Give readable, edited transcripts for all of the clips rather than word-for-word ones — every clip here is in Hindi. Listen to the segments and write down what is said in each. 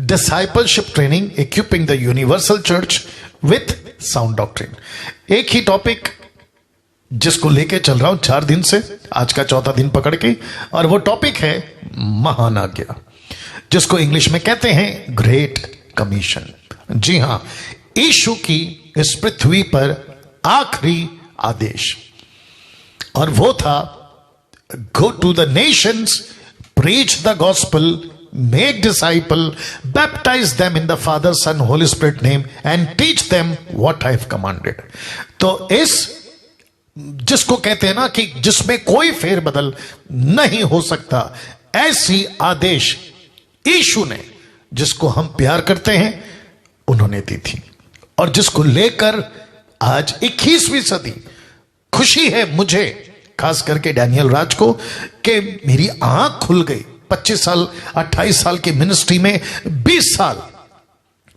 Discipleship training equipping the universal church with sound doctrine. एक ही टॉपिक जिसको लेके चल रहा हूं 4 दिन से, आज का 4था दिन पकड़ के, और वो टॉपिक है महान आज्ञा, जिसको इंग्लिश में कहते हैं ग्रेट कमीशन। जी हां, यीशु की इस पृथ्वी पर आखिरी आदेश, और वो था go to the nations, preach the gospel, make disciple, baptize them in the Father, Son, Holy Spirit name and teach them what I have commanded। तो इस जिसको कहते हैं ना कि जिसमें कोई फेरबदल नहीं हो सकता, ऐसी आदेश यीशु ने, जिसको हम प्यार करते हैं, उन्होंने दी थी, और जिसको लेकर आज 21वीं सदी खुशी है मुझे, खास करके डैनियल राज को, कि मेरी आंख खुल गई। 25 साल 28 साल की मिनिस्ट्री में 20 साल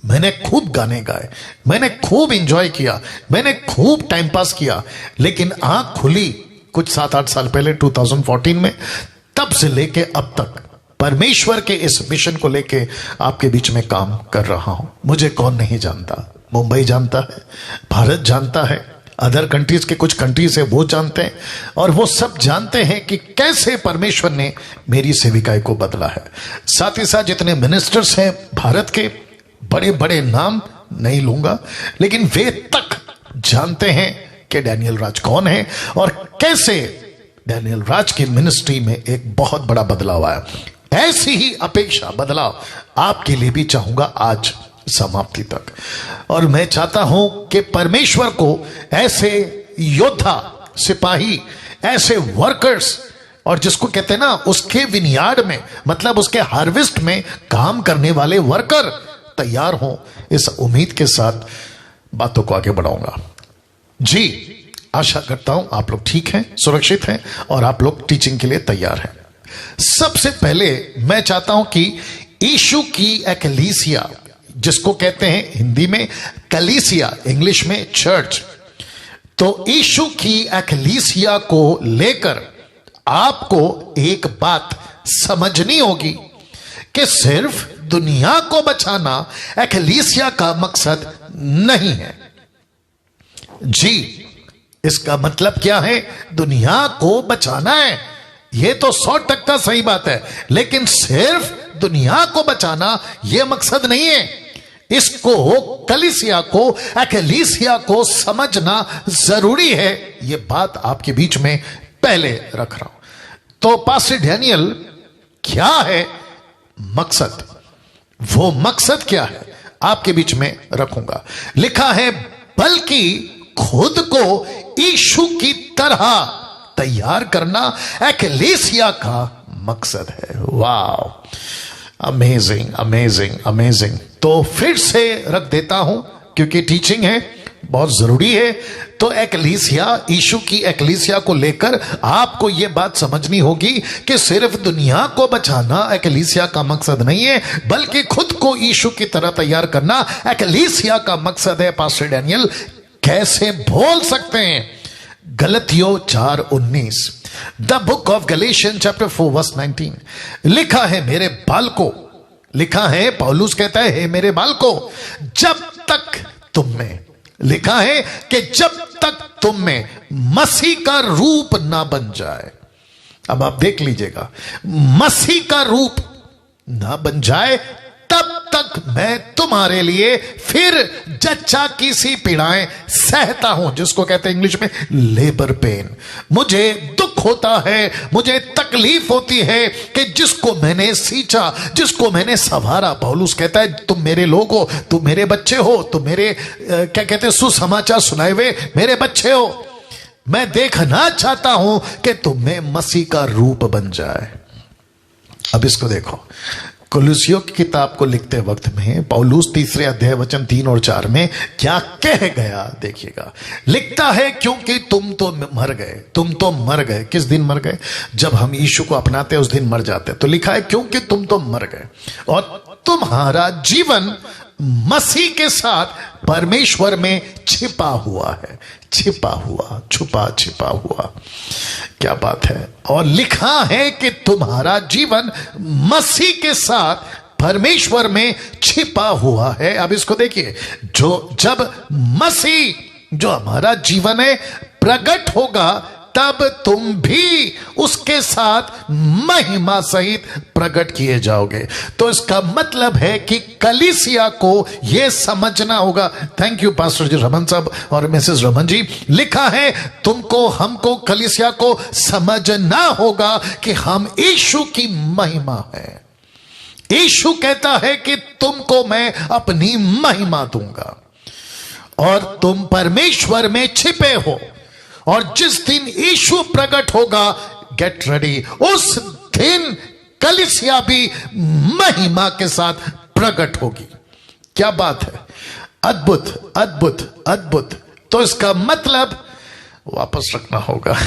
मैंने खूब गाने गाए, मैंने खूब एंजॉय किया, मैंने खूब टाइम पास किया, लेकिन आंख खुली कुछ 7-8 साल पहले 2014 में। तब से लेके अब तक परमेश्वर के इस मिशन को लेके आपके बीच में काम कर रहा हूं। मुझे कौन नहीं जानता, मुंबई जानता है, भारत जानता है, अदर कंट्रीज के कुछ कंट्रीज है वो जानते हैं, और वो सब जानते हैं कि कैसे परमेश्वर ने मेरी सेविकाई को बदला है। साथ ही साथ जितने मिनिस्टर्स हैं भारत के, बड़े बड़े नाम नहीं लूंगा, लेकिन वे तक जानते हैं कि डैनियल राज कौन है और कैसे डैनियल राज की मिनिस्ट्री में एक बहुत बड़ा बदलाव आया। ऐसी ही अपेक्षा, बदलाव आपके लिए भी चाहूंगा आज समाप्ति तक। और मैं चाहता हूं कि परमेश्वर को ऐसे योद्धा, सिपाही, ऐसे वर्कर्स, और जिसको कहते हैं ना उसके विनयार्ड में, मतलब उसके हार्वेस्ट में काम करने वाले वर्कर तैयार हों, इस उम्मीद के साथ बातों को आगे बढ़ाऊंगा। जी, आशा करता हूं आप लोग ठीक हैं, सुरक्षित हैं, और आप लोग टीचिंग के लिए तैयार हैं। सबसे पहले मैं चाहता हूं कि यीशु की एक्लीसिया, जिसको कहते हैं हिंदी में कलीसिया, इंग्लिश में चर्च, तो यीशु की एक्लीसिया को लेकर आपको एक बात समझनी होगी कि सिर्फ दुनिया को बचाना एक्लीसिया का मकसद नहीं है। जी, इसका मतलब क्या है? दुनिया को बचाना है, यह तो 100% सही बात है, लेकिन सिर्फ दुनिया को बचाना यह मकसद नहीं है। इसको, कलीसिया को, एक्लीसिया को समझना जरूरी है। यह बात आपके बीच में पहले रख रहा हूं। तो पास्टर डैनियल, क्या है मकसद? वो मकसद क्या है आपके बीच में रखूंगा। लिखा है, बल्कि खुद को यीशु की तरह तैयार करना एक्लीसिया का मकसद है। वाह, अमेजिंग अमेजिंग अमेजिंग। तो फिर से रख देता हूं क्योंकि टीचिंग है, बहुत जरूरी है। तो एक्लीसिया, यीशु की एक्लीसिया को लेकर आपको यह बात समझनी होगी कि सिर्फ दुनिया को बचाना एक्लीसिया का मकसद नहीं है, बल्कि खुद को यीशु की तरह तैयार करना एक्लीसिया का मकसद है। पास्टर डैनियल कैसे बोल सकते हैं? गलतियों 4:19, the book of Galatians chapter 4 verse 19 लिखा है, मेरे बालकों, लिखा है, पौलुस कहता है, हे मेरे बालकों, जब तक तुम में, लिखा है कि जब तक तुम में मसीह का रूप ना बन जाए। अब आप देख लीजिएगा, मसीह का रूप ना बन जाए तब तक मैं तुम्हारे लिए फिर जच्चा की सी पीड़ाएं सहता हूं, जिसको कहते हैं इंग्लिश में लेबर पेन। मुझे दुख होता है, मुझे तकलीफ होती है कि जिसको मैंने सींचा, जिसको मैंने संवारा। पौलुस कहता है, तुम मेरे लोग हो, तुम मेरे बच्चे हो, तुम मेरे क्या कहते हैं, सुसमाचार सुनाए हुए मेरे बच्चे हो। मैं देखना चाहता हूं कि तुम्हें मसीह का रूप बन जाए। अब इसको देखो, कुलुसियों की किताब को लिखते वक्त में पौलुस 3 अध्याय वचन 3 और 4 में क्या कह गया देखिएगा। लिखता है, क्योंकि तुम तो मर गए, तुम तो मर गए। किस दिन मर गए? जब हम यीशु को अपनाते उस दिन मर जाते। तो लिखा है, क्योंकि तुम तो मर गए और तुम्हारा जीवन मसीह के साथ परमेश्वर में छिपा हुआ है। छिपा हुआ, छुपा छिपा हुआ, क्या बात है। और लिखा है कि तुम्हारा जीवन मसीह के साथ परमेश्वर में छिपा हुआ है। अब इसको देखिए, जब मसीह जो हमारा जीवन है प्रकट होगा, तब तुम भी उसके साथ महिमा सहित प्रकट किए जाओगे। तो इसका मतलब है कि कलीसिया को यह समझना होगा। थैंक यू पास्टर जी रमन साहब और मिसेस रमन जी। लिखा है तुमको, हमको, कलीसिया को समझना होगा कि हम यीशु की महिमा है। यीशु कहता है कि तुमको मैं अपनी महिमा दूंगा और तुम परमेश्वर में छिपे हो, और जिस दिन यीशु प्रकट होगा, गेट रेडी, उस दिन कलीसिया भी महिमा के साथ प्रकट होगी। क्या बात है, अद्भुत अद्भुत अद्भुत। तो इसका मतलब वापस रखना होगा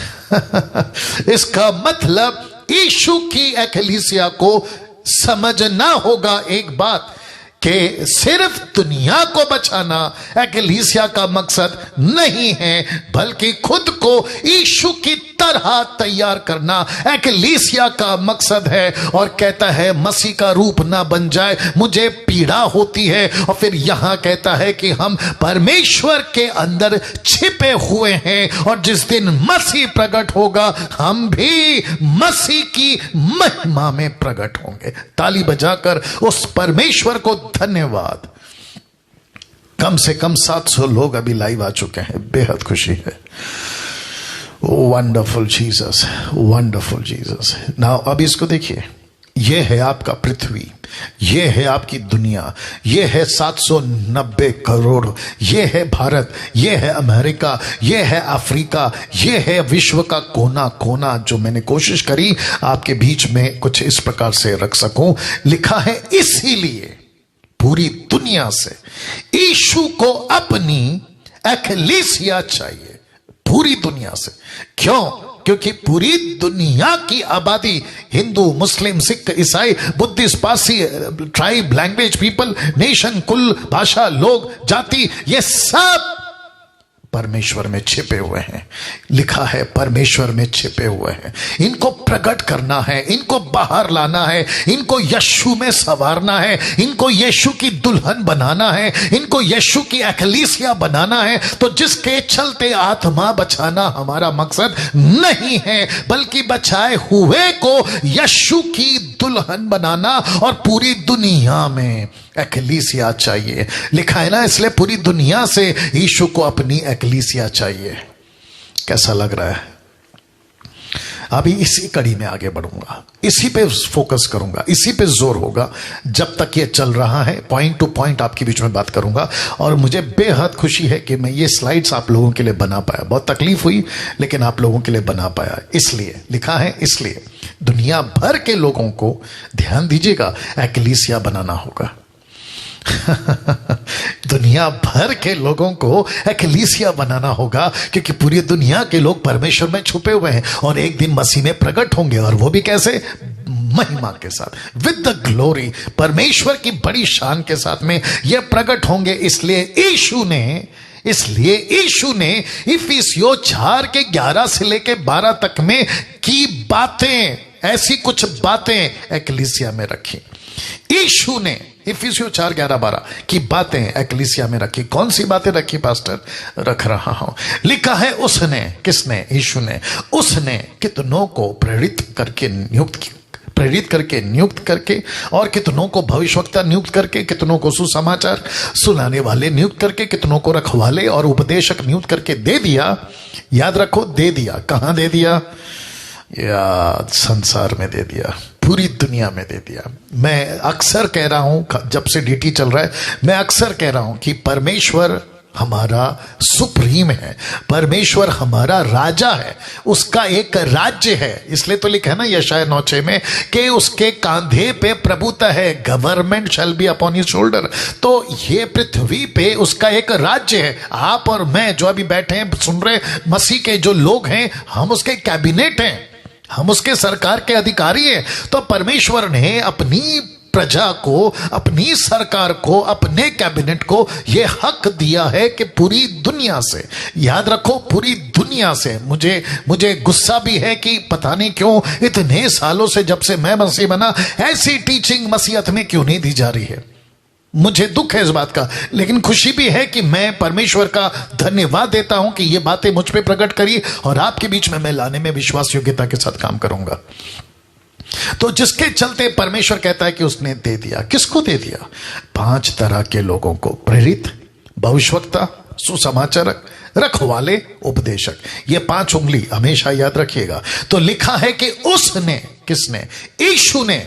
इसका मतलब यीशु की एकलीसिया को समझना होगा एक बात, कि सिर्फ दुनिया को बचाना एकलीसिया का मकसद नहीं है, बल्कि खुद को यीशु की तरह तैयार करना एकलीसिया का मकसद है। और कहता है मसीह का रूप ना बन जाए, मुझे पीड़ा होती है। और फिर यहां कहता है कि हम परमेश्वर के अंदर छिपे हुए हैं, और जिस दिन मसीह प्रकट होगा, हम भी मसीह की महिमा में प्रकट होंगे। ताली बजाकर उस परमेश्वर को धन्यवाद। कम से कम 700 लोग अभी लाइव आ चुके हैं, बेहद खुशी है। Wonderful Jesus, wonderful Jesus. Now अब इसको देखिए, यह है आपका पृथ्वी, यह है आपकी दुनिया, यह है 790 करोड़, यह है भारत, यह है अमेरिका, यह है अफ्रीका, यह है विश्व का कोना कोना, जो मैंने कोशिश करी आपके बीच में कुछ इस प्रकार से रख सकूं। लिखा है इसीलिए पूरी दुनिया से यीशु को अपनी एकलीसिया चाहिए, पूरी दुनिया से। क्यों? क्योंकि पूरी दुनिया की आबादी, हिंदू, मुस्लिम, सिख, ईसाई, Buddhist, Parsi, tribe, language, people, nation, कुल, भाषा, लोग, जाति, ये सब परमेश्वर में छिपे हुए हैं। लिखा है परमेश्वर में छिपे हुए हैं। इनको प्रकट करना है, इनको बाहर लाना है, इनको यीशु में संवारना है, इनको यीशु की दुल्हन बनाना है, इनको यीशु की एकलीसिया बनाना है। तो जिसके चलते आत्मा बचाना हमारा मकसद नहीं है, बल्कि बचाए हुए को यीशु की दुल्हन बनाना, और पूरी दुनिया में एकलीसिया चाहिए। लिखा है ना, इसलिए पूरी दुनिया से यीशु को अपनी एकलीसिया चाहिए। कैसा लग रहा है? अभी इसी कड़ी में आगे बढ़ूंगा, इसी पे फोकस करूंगा, इसी पे जोर होगा जब तक ये चल रहा है। पॉइंट टू पॉइंट आपके बीच में बात करूंगा, और मुझे बेहद खुशी है कि मैं ये स्लाइड्स आप लोगों के लिए बना पाया। बहुत तकलीफ हुई, लेकिन आप लोगों के लिए बना पाया। इसलिए लिखा है, इसलिए दुनिया भर के लोगों को, ध्यान दीजिएगा, एकलीसिया बनाना होगा दुनिया भर के लोगों को एकलीसिया बनाना होगा, क्योंकि पूरी दुनिया के लोग परमेश्वर में छुपे हुए हैं, और एक दिन मसीह में प्रकट होंगे। और वो भी कैसे? महिमा के साथ, विद द ग्लोरी, परमेश्वर की बड़ी शान के साथ में ये प्रकट होंगे। इसलिए यीशु ने इफिसियों 4 के 11 से लेके 12 तक में की बातें, ऐसी कुछ बातें एकलीसिया में रखी। यीशु ने इफिसियों 4, 11, 12 की बातें एकलीसिया में रखी। कौन सी बातें रखी पास्टर? रख रहा हूं। लिखा है उसने, किसने? यीशु ने। उसने कितनों को प्रेरित करके नियुक्त करके, और कितनों को भविष्यवक्ता नियुक्त करके, कितनों को सुसमाचार सुनाने वाले नियुक्त करके, कितनों को रखवाले और उपदेशक नियुक्त करके दे दिया। याद रखो, दे दिया। कहां दे दिया? या संसार में दे दिया, पूरी दुनिया में दे दिया। मैं अक्सर कह रहा हूं, जब से डीटी चल रहा है, मैं अक्सर कह रहा हूं कि परमेश्वर हमारा सुप्रीम है, परमेश्वर हमारा राजा है, उसका एक राज्य है। इसलिए तो लिखा है ना यशायाह 9:6 में कि उसके कांधे पे प्रभुता है, government shall be upon his shoulder. तो ये पृथ्वी पे उसका एक राज्य है। आप और मैं जो अभी बैठे हैं, सुन रहे, मसीह के जो लोग हैं, हम उसके कैबिनेट हैं, हम उसके सरकार के अधिकारी हैं। तो परमेश्वर ने अपनी प्रजा को, अपनी सरकार को, अपने कैबिनेट को यह हक दिया है कि पूरी दुनिया से, याद रखो पूरी दुनिया से, मुझे गुस्सा भी है कि पता नहीं क्यों इतने सालों से जब से मैं मसीह बना ऐसी टीचिंग मसीहत में क्यों नहीं दी जा रही है। मुझे दुख है इस बात का, लेकिन खुशी भी है कि मैं परमेश्वर का धन्यवाद देता हूं कि ये बातें मुझ पे प्रकट करी और आपके बीच में मैं लाने में विश्वास योग्यता के साथ काम करूंगा। तो जिसके चलते परमेश्वर कहता है कि उसने दे दिया। किसको दे दिया? 5 तरह के लोगों को, प्रेरित, भविष्यवक्ता, सुसमाचारक, रखवाले, उपदेशक। ये 5 उंगली हमेशा याद रखिएगा। तो लिखा है कि उसने, किसने? यीशु ने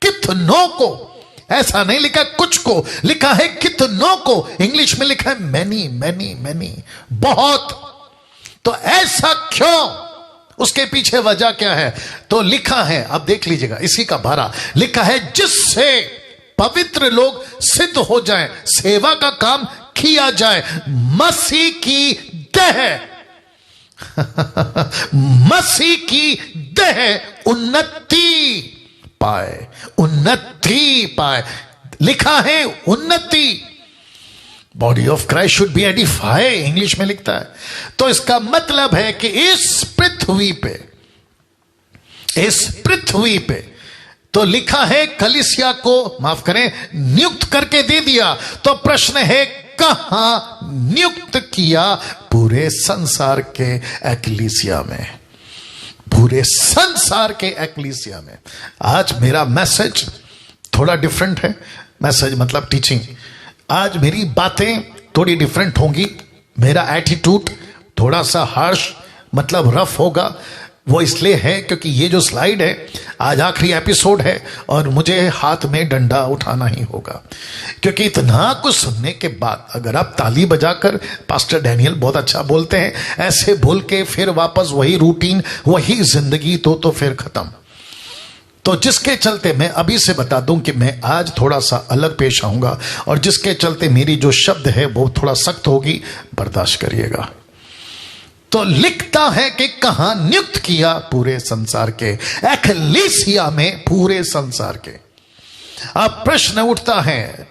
कितनों को, ऐसा नहीं लिखा कुछ को, लिखा है कितनों को। इंग्लिश में लिखा है मैनी, मैनी, मैनी, बहुत। तो ऐसा क्यों? उसके पीछे वजह क्या है? तो लिखा है, अब देख लीजिएगा, इसी का भारा लिखा है, जिससे पवित्र लोग सिद्ध हो जाएं, सेवा का काम किया जाए, मसीह की देह मसीह की देह उन्नति पाए, उन्नति पाए। लिखा है उन्नति, body of Christ should be Edify, English में लिखता है। तो इसका मतलब है कि इस पृथ्वी पे तो लिखा है कलीसिया को, माफ करें, नियुक्त करके दे दिया। तो प्रश्न है कहां नियुक्त किया? पूरे संसार के एक्लीसिया में, पूरे संसार के एक्लीसिया में। आज मेरा मैसेज थोड़ा डिफरेंट है, मैसेज मतलब टीचिंग। आज मेरी बातें थोड़ी डिफरेंट होंगी, मेरा एटीट्यूड थोड़ा सा हार्श मतलब रफ होगा। वो इसलिए है क्योंकि ये जो स्लाइड है, आज आखिरी एपिसोड है और मुझे हाथ में डंडा उठाना ही होगा। क्योंकि इतना कुछ सुनने के बाद अगर आप ताली बजाकर पास्टर डैनियल बहुत अच्छा बोलते हैं ऐसे बोल के फिर वापस वही रूटीन, वही जिंदगी, तो फिर खत्म। तो जिसके चलते मैं अभी से बता दूं कि मैं आज थोड़ा सा अलग पेश आऊंगा और जिसके चलते मेरी जो शब्द है वो थोड़ा सख्त होगी, बर्दाश्त करिएगा। तो लिखता है कि कहां नियुक्त किया? पूरे संसार के एक्लीसिया में, पूरे संसार के। अब प्रश्न उठता है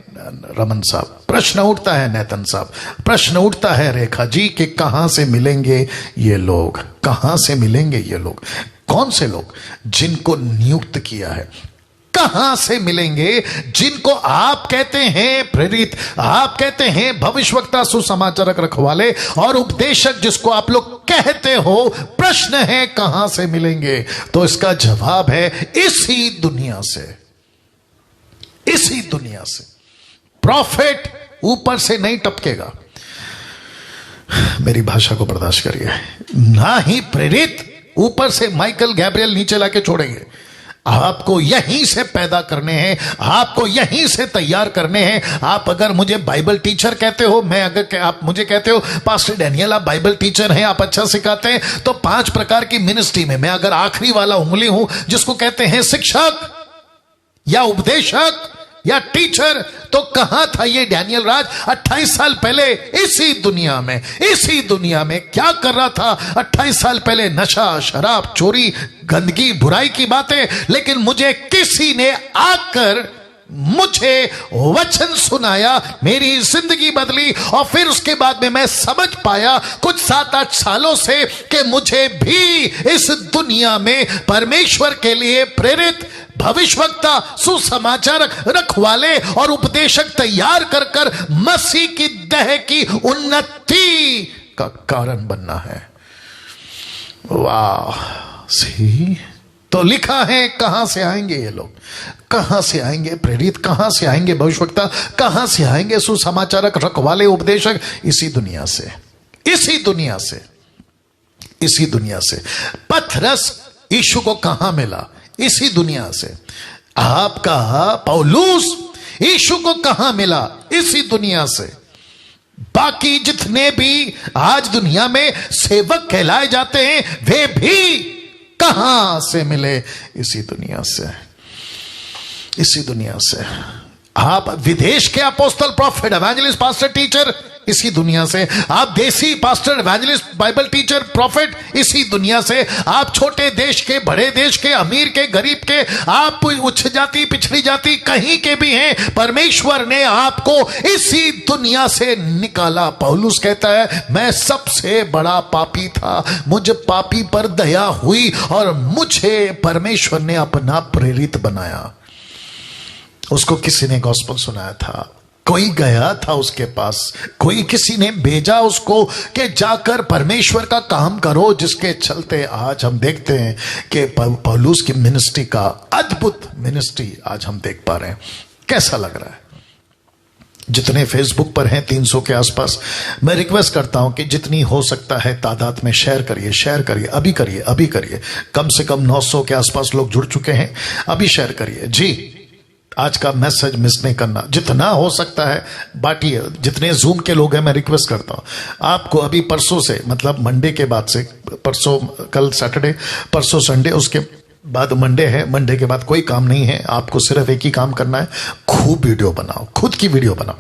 रमन साहब, प्रश्न उठता है नेतन साहब, प्रश्न उठता है रेखा जी कि कहां से मिलेंगे ये लोग? कहां से मिलेंगे ये लोग? कौन से लोग? जिनको नियुक्त किया है। कहां से मिलेंगे? जिनको आप कहते हैं प्रेरित, आप कहते हैं भविष्यवक्ता, सुसमाचारक, रखवाले और उपदेशक, जिसको आप लोग कहते हो। प्रश्न है कहां से मिलेंगे? तो इसका जवाब है इसी दुनिया से, इसी दुनिया से। प्रॉफिट ऊपर से नहीं टपकेगा, मेरी भाषा को बर्दाश्त करिए, ना ही प्रेरित ऊपर से माइकल गैब्रियल नीचे लाके छोड़ेंगे। आपको यहीं से पैदा करने हैं, आपको यहीं से तैयार करने हैं। आप अगर मुझे बाइबल टीचर कहते हो, मैं अगर आप मुझे कहते हो पास्टर डैनियल आप बाइबल टीचर हैं, आप अच्छा सिखाते हैं, तो 5 प्रकार की मिनिस्ट्री में मैं अगर आखिरी वाला उंगली हूं जिसको कहते हैं शिक्षक या उपदेशक या टीचर, तो कहां था ये डैनियल राज 28 साल पहले? इसी दुनिया में, इसी दुनिया में क्या कर रहा था 28 साल पहले? नशा, शराब, चोरी, गंदगी, बुराई की बातें। लेकिन मुझे किसी ने आकर मुझे वचन सुनाया, मेरी जिंदगी बदली और फिर उसके बाद में मैं समझ पाया कुछ 7-8 सालों से कि मुझे भी इस दुनिया में परमेश्वर के लिए प्रेरित, भविष्यवक्ता, सुसमाचारक, रखवाले और उपदेशक तैयार कर कर मसीह की देह की उन्नति का कारण बनना है। वाह! सी, तो लिखा है कहां से आएंगे ये लोग? कहां से आएंगे प्रेरित? कहां से आएंगे भविष्यवक्ता? कहां से आएंगे सुसमाचारक, रखवाले, उपदेशक? इसी दुनिया से, इसी दुनिया से, इसी दुनिया से। पतरस यीशु को कहां मिला? इसी दुनिया से। आपका पौलुस यीशु को कहां मिला? इसी दुनिया से। बाकी जितने भी आज दुनिया में सेवक कहलाए जाते हैं वे भी कहां से मिले? इसी दुनिया से, इसी दुनिया से। आप विदेश के अपोस्तल, प्रॉफिट, एवेंजलिस्ट, पास्टर, टीचर इसी दुनिया से, आप देसी pastor, evangelist, Bible teacher, profit, इसी दुनिया से, आप छोटे देश के, बड़े देश के, अमीर के, गरीब के, आप उच्च जाति, पिछड़ी जाति, कहीं के भी हैं, परमेश्वर ने आपको इसी दुनिया से निकाला। पौलुस कहता है मैं सबसे बड़ा पापी था, मुझे पापी पर दया हुई और मुझे परमेश्वर ने अपना प्रेरित बनाया। उसको किसी ने गॉस्पेल सुनाया था, कोई गया था उसके पास, कोई किसी ने भेजा उसको कि जाकर परमेश्वर का काम करो, जिसके चलते आज हम देखते हैं कि पौलुस की मिनिस्ट्री का अद्भुत मिनिस्ट्री आज हम देख पा रहे हैं। कैसा लग रहा है? जितने फेसबुक पर हैं 300 के आसपास, मैं रिक्वेस्ट करता हूं कि जितनी हो सकता है तादाद में शेयर करिए, शेयर करिए, अभी करिए, अभी करिए। कम से कम 900 के आसपास लोग जुड़ चुके हैं, अभी शेयर करिए जी। आज का मैसेज मिस नहीं करना, जितना हो सकता है बांटिए। जितने जूम के लोग हैं मैं रिक्वेस्ट करता हूं आपको, अभी परसों से, मतलब मंडे के बाद से, परसों, कल सैटरडे, परसों संडे, उसके बाद मंडे है, मंडे के बाद कोई काम नहीं है, आपको सिर्फ एक ही काम करना है, खूब वीडियो बनाओ, खुद की वीडियो बनाओ।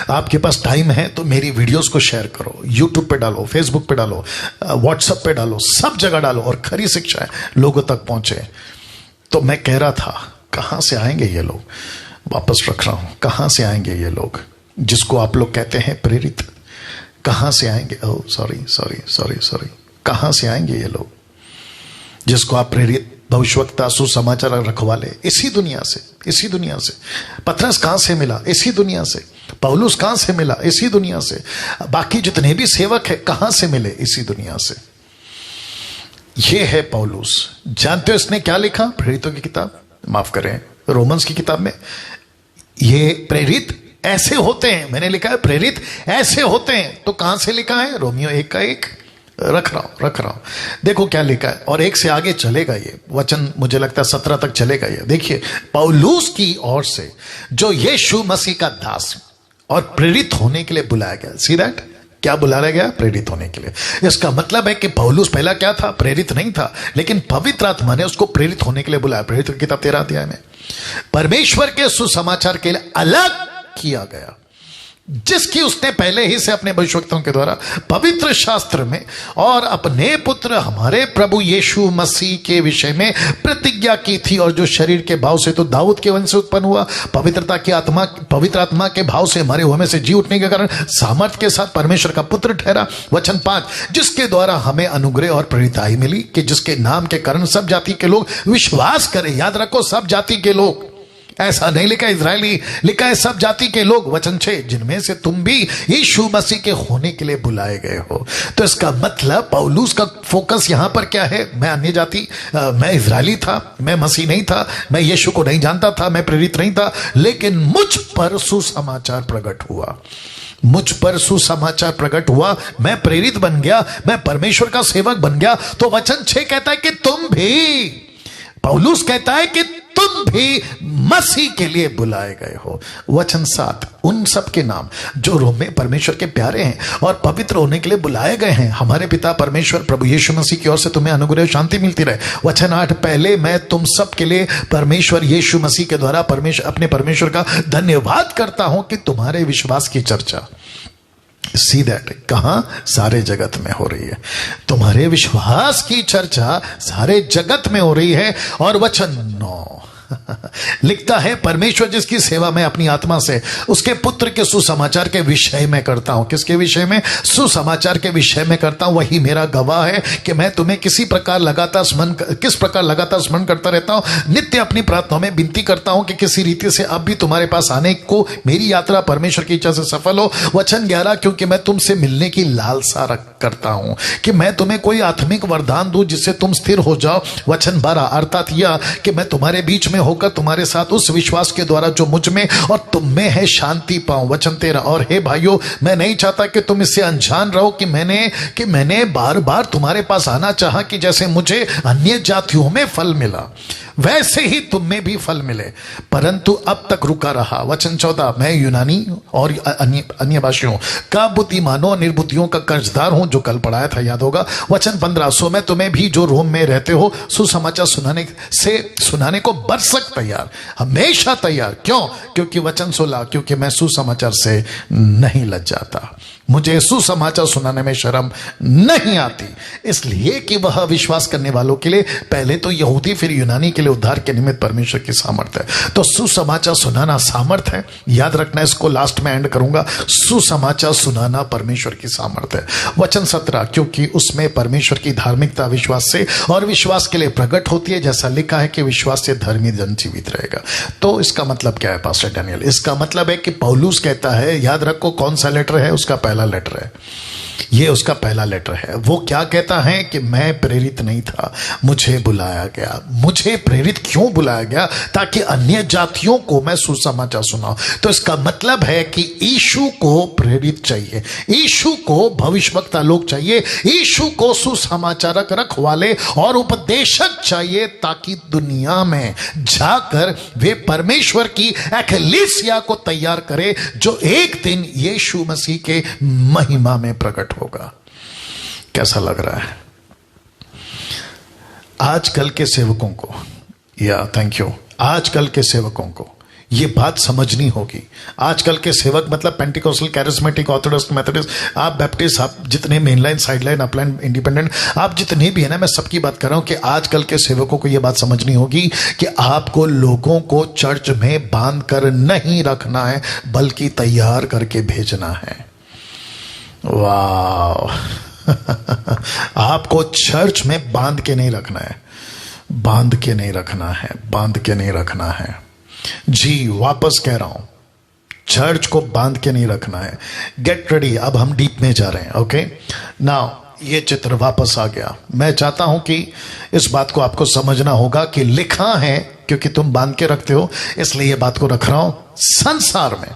आपके पास टाइम है तो मेरी वीडियोस को शेयर करो, यूट्यूब पे डालो, फेसबुक पे डालो, व्हाट्सएप पे डालो, सब जगह डालो, और खरी शिक्षा लोगों तक पहुंचे। तो मैं कह रहा था कहां से आएंगे ये लोग, वापस रख रहा हूं, कहां से आएंगे ये लोग जिसको आप लोग कहते हैं प्रेरित? कहां से आएंगे? Oh sorry sorry sorry sorry, कहां से आएंगे ये लोग जिसको आप प्रेरित, भविष्यवक्ता, सुसमाचार रखवाले? इसी दुनिया से, इसी दुनिया से। पतरस कहां से मिला? इसी दुनिया से। पौलुस कहां से मिला? इसी दुनिया से। बाकी जितने भी सेवक है कहां से मिले? इसी दुनिया से। ये है पौलुस। जानते हो इसने क्या लिखा? प्रेरितों की किताब, माफ करें, रोमन्स की किताब में, ये प्रेरित ऐसे होते हैं, मैंने लिखा है प्रेरित ऐसे होते हैं। तो कहां से लिखा है? रोमियो 1 का 1 रख रहा हूं। देखो क्या लिखा है, और 1 से आगे चलेगा ये वचन, मुझे लगता है 17 तक चलेगा ये। देखिए, पौलुस की ओर से जो यीशु मसीह का दास और प्रेरित होने के लिए बुलाया गया। सी दैट, क्या बुलाया गया? प्रेरित होने के लिए। इसका मतलब है कि पौलुस पहला क्या था? प्रेरित नहीं था, लेकिन पवित्र आत्मा ने उसको प्रेरित होने के लिए बुलाया। प्रेरित की किताब 13 अध्याय में परमेश्वर के सुसमाचार के लिए अलग किया गया, जिसकी उसने पहले ही से अपने भविष्यवक्ताओं के द्वारा पवित्र शास्त्र में और अपने पुत्र हमारे प्रभु यीशु मसीह के विषय में प्रतिज्ञा की थी, और जो शरीर के भाव से तो दाऊद के वंश से उत्पन्न हुआ, पवित्रता की आत्मा, पवित्र आत्मा के भाव से मरे हुए में से जी उठने के कारण सामर्थ्य के साथ परमेश्वर का पुत्र ठहरा। वचन 5, जिसके द्वारा हमें अनुग्रह और प्रेरिताई मिली कि जिसके नाम के कारण सब जाति के लोग विश्वास करें। याद रखो, सब जाति के लोग, ऐसा नहीं लिखा इजरायली, लिखा है सब जाति के लोग। वचन 6, जिनमें से तुम भी यीशु मसीह के होने के लिए बुलाए गए हो। तो इसका मतलब पौलुस का फोकस यहां पर क्या है? मैं अन्य जाति, मैं इजरायली था, मैं मसीह नहीं था, मैं यीशु को नहीं जानता था, मैं प्रेरित नहीं था, लेकिन मुझ पर सुसमाचार प्रकट हुआ, मुझ पर सुसमाचार प्रकट हुआ, मैं प्रेरित बन गया, मैं परमेश्वर का सेवक बन गया। तो वचन 6 कहता है कि तुम भी, पौलुस कहता है कि तुम भी मसीह के लिए बुलाए गए हो। वचन 7, उन सब के नाम जो रोम में परमेश्वर के प्यारे हैं और पवित्र होने के लिए बुलाए गए हैं। हमारे पिता परमेश्वर प्रभु यीशु मसीह की ओर से तुम्हें अनुग्रह और शांति मिलती रहे। वचन 8, पहले मैं तुम सब के लिए परमेश्वर यीशु मसीह के द्वारा अपने परमेश्वर का धन्यवाद करता हूं कि तुम्हारे विश्वास की चर्चा, सी दैट, कहां? सारे जगत में हो रही है। तुम्हारे विश्वास की चर्चा सारे जगत में हो रही है। और वचन 9 लिखता है, परमेश्वर जिसकी सेवा मैं अपनी आत्मा से उसके पुत्र के सुसमाचार के विषय में करता हूं। किसके विषय में? सुसमाचार के विषय में करता हूं। वही मेरा गवाह है कि मैं तुम्हें किस प्रकार लगातार स्मरण करता रहता हूं। नित्य अपनी प्रार्थनाओं में विनती करता हूं कि किसी रीति से अब भी तुम्हारे पास आने को मेरी यात्रा परमेश्वर की इच्छा से सफल हो। वचन 11, क्योंकि मैं तुमसे मिलने की लालसा करता हूं कि मैं तुम्हें कोई आत्मिक वरदान दूं जिससे तुम स्थिर हो जाओ। वचन 12, अर्थात यह कि मैं तुम्हारे बीच में होकर तुम्हारे साथ उस विश्वास के द्वारा जो मुझ में और तुम में है शांति पाऊं। वचन 13, और हे भाइयों, मैं नहीं चाहता कि तुम इससे अनजान रहो कि मैंने बार बार तुम्हारे पास आना चाहा कि जैसे मुझे अन्य जातियों में फल मिला। वैसे ही तुम में भी फल मिले, परंतु अब तक रुका रहा। वचन 14, मैं यूनानी और अन्य भाषियों का बुद्धिमानों और निर्बुद्धियों का कर्जदार हूं, जो कल पढ़ाया था, याद होगा। वचन 15, सो मैं तुम्हें भी जो रोम में रहते हो सुसमाचार सुनाने को बरसक तैयार, हमेशा तैयार। क्यों? क्योंकि वचन 16, क्योंकि मैं सुसमाचार से नहीं लज्जाता, मुझे सुसमाचार सुनाने में शर्म नहीं आती, इसलिए कि वह विश्वास करने वालों के लिए, पहले तो यहूदी फिर यूनानी के लिए उद्धार के निमित्त परमेश्वर की सामर्थ है। तो सुसमाचार सुनाना सामर्थ है, याद रखना, इसको लास्ट में एंड करूंगा। सुसमाचार सुनाना परमेश्वर की सामर्थ है। वचन 17, क्योंकि उसमें परमेश्वर की धार्मिकता विश्वास से और विश्वास के लिए प्रकट होती है, जैसा लिखा है कि विश्वास से धर्मी जन जीवित रहेगा। तो इसका मतलब क्या है पास्टर डैनियल? इसका मतलब है कि पौलुस कहता है, याद रखो कौन सा लेटर है, उसका पहला लेटर है, ये उसका पहला लेटर है। वो क्या कहता है कि मैं प्रेरित नहीं था, मुझे बुलाया गया। मुझे प्रेरित क्यों बुलाया गया? ताकि अन्य जातियों को मैं सुसमाचार सुनाऊं। तो इसका मतलब है कि यीशु को प्रेरित चाहिए, यीशु को भविष्यवक्ता लोग चाहिए, यीशु को सुसमाचारक रखवाले और उपदेशक चाहिए, ताकि दुनिया में जाकर वे परमेश्वर की एक्लीसिया को तैयार करे, जो एक दिन यीशु मसीह के महिमा में प्रकट होगा। कैसा लग रहा है आजकल के सेवकों को? या थैंक यू, आजकल के सेवकों को ये बात समझनी होगी। आजकल के सेवक मतलब पेंटिकोस्टल, कैरिस्मेटिक, ऑर्थोडॉक्स, मेथोडिस्ट, आप बैप्टिस्ट, आप जितने मेनलाइन, साइडलाइन, अपलाइन, इंडिपेंडेंट, आप जितने भी है ना, मैं सबकी बात कर रहा हूं कि आजकल के सेवकों को यह बात समझनी होगी कि आपको लोगों को चर्च में बांध कर नहीं रखना है, बल्कि तैयार करके भेजना है। वाह आपको चर्च में बांध के नहीं रखना है, बांध के नहीं रखना है, बांध के नहीं रखना है। जी वापस कह रहा हूं, चर्च को बांध के नहीं रखना है। गेट रेडी, अब हम डीप में जा रहे हैं। ओके नाउ, ये चित्र वापस आ गया। मैं चाहता हूं कि इस बात को आपको समझना होगा कि लिखा है, क्योंकि तुम बांध के रखते हो इसलिए ये बात को रख रहा हूं। संसार में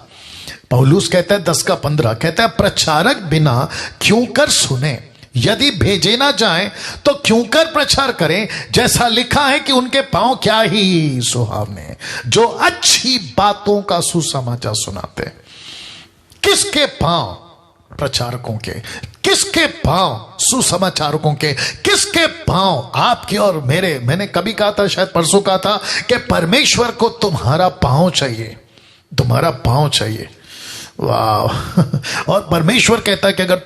पौलुस कहता है 10:15 कहता है, प्रचारक बिना क्यों कर सुने, यदि भेजे ना जाए तो क्यों कर प्रचार करें, जैसा लिखा है कि उनके पांव क्या ही सुहावने, जो अच्छी बातों का सुसमाचार सुनाते। किसके पांव? प्रचारकों के। किसके पांव? सुसमाचारकों के। किसके पांव? आपके और मेरे। मैंने कभी कहा था, शायद परसों कहा था, कि परमेश्वर को तुम्हारा पांव चाहिए, तुम्हारा पांव चाहिए। वाह और परमेश्वर कहता है कि अगर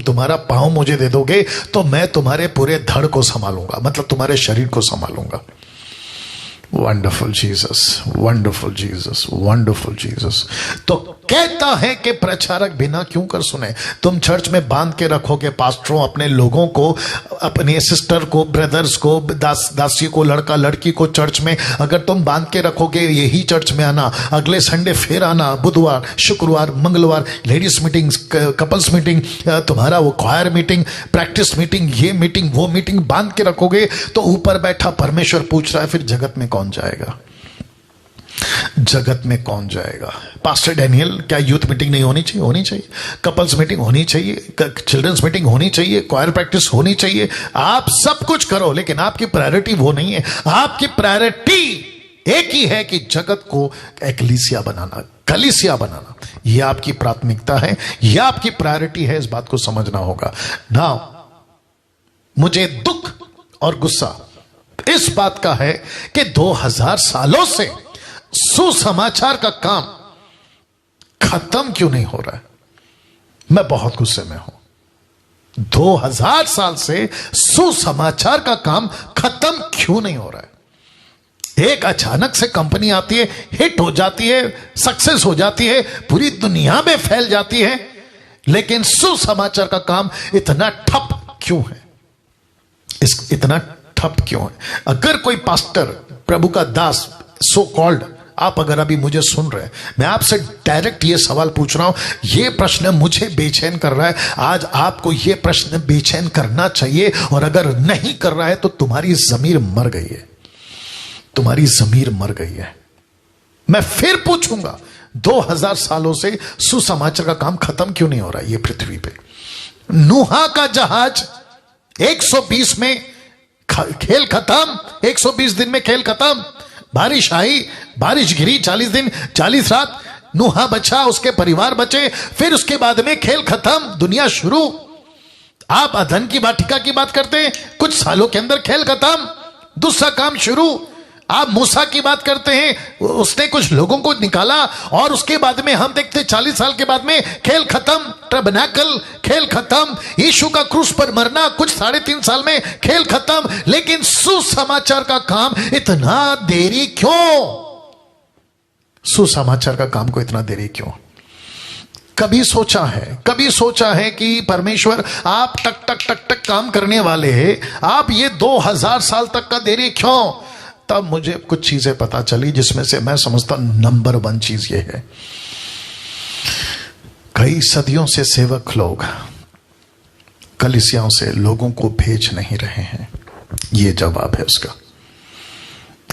तुम्हारा पांव मुझे दे दोगे तो मैं तुम्हारे पूरे धड़ को संभालूंगा, मतलब तुम्हारे शरीर को संभालूंगा। Wonderful Jesus, wonderful Jesus, wonderful Jesus. तो कहता है कि प्रचारक बिना क्यों कर सुने। तुम चर्च में बांध के रखोगे पास्टरों अपने लोगों को, अपने सिस्टर को, ब्रदर्स को, दासी को, लड़का लड़की को चर्च में अगर तुम बांध के रखोगे, यही चर्च में आना, अगले संडे फिर आना, बुधवार, शुक्रवार, मंगलवार लेडीज मीटिंग, कपल्स मीटिंग, तुम्हारा वो क्वायर मीटिंग, प्रैक्टिस मीटिंग, ये मीटिंग, वो मीटिंग बांध के रखोगे, तो ऊपर बैठा परमेश्वर पूछ रहा है, फिर जगत में कौन जाएगा? जगत में कौन जाएगा? पास्टर डैनियल, क्या यूथ मीटिंग नहीं होनी चाहिए? होनी चाहिए। कपल्स मीटिंग होनी चाहिए, चिल्ड्रंस मीटिंग होनी चाहिए, क्वायर प्रैक्टिस होनी चाहिए। आप सब कुछ करो, लेकिन आपकी प्रायोरिटी वो नहीं है। आपकी प्रायोरिटी एक ही है कि जगत को एक्लीसिया बनाना, कलीसिया बनाना। यह आपकी प्राथमिकता है, यह आपकी प्रायोरिटी है। इस बात को समझना होगा ना। मुझे दुख और गुस्सा इस बात का है कि 2000 सालों से सुसमाचार का काम खत्म क्यों नहीं हो रहा है? मैं बहुत गुस्से में हूं। 2000 साल से सुसमाचार का काम खत्म क्यों नहीं हो रहा है? एक अचानक से कंपनी आती है, हिट हो जाती है, सक्सेस हो जाती है, पूरी दुनिया में फैल जाती है, लेकिन सुसमाचार का काम इतना ठप क्यों है? इतना ठप क्यों है? अगर कोई पास्टर, प्रभु का दास, सो कॉल्ड, आप अगर अभी मुझे सुन रहे हैं, मैं आपसे डायरेक्ट ये सवाल पूछ रहा हूं, ये प्रश्न मुझे बेचैन कर रहा है। आज आपको ये प्रश्न बेचैन करना चाहिए, और अगर नहीं कर रहा है तो तुम्हारी जमीर मर गई है, तुम्हारी जमीर मर गई है। मैं फिर पूछूंगा, 2000 सालों से सुसमाचार का काम खत्म क्यों नहीं हो रहा है ये पृथ्वी पे? नूहा का जहाज 120 में खेल खत्म, 120 दिन में खेल खत्म। बारिश आई, बारिश गिरी, 40 दिन 40 रात, नूहा बचा, उसके परिवार बचे, फिर उसके बाद में खेल खत्म, दुनिया शुरू। आप अदन की वाटिका की बात करते हैं, कुछ सालों के अंदर खेल खत्म, दूसरा काम शुरू। आप मूसा की बात करते हैं, उसने कुछ लोगों को निकाला और उसके बाद में हम देखते 40 साल के बाद में खेल खत्म, टबरनेकल खेल खत्म, यीशु का क्रूस पर मरना कुछ 3.5 साल में खेल खत्म। लेकिन सुसमाचार का काम इतना देरी क्यों? सुसमाचार का काम को इतना देरी क्यों? कभी सोचा है कि परमेश्वर आप टक टक टक टक काम करने वाले हैं, आप ये 2000 साल तक का देरी क्यों? तब मुझे कुछ चीजें पता चली जिसमें से मैं समझता नंबर 1 चीज ये है, कई सदियों से सेवक लोग कलीसियाओं से लोगों को भेज नहीं रहे हैं। ये जवाब है उसका।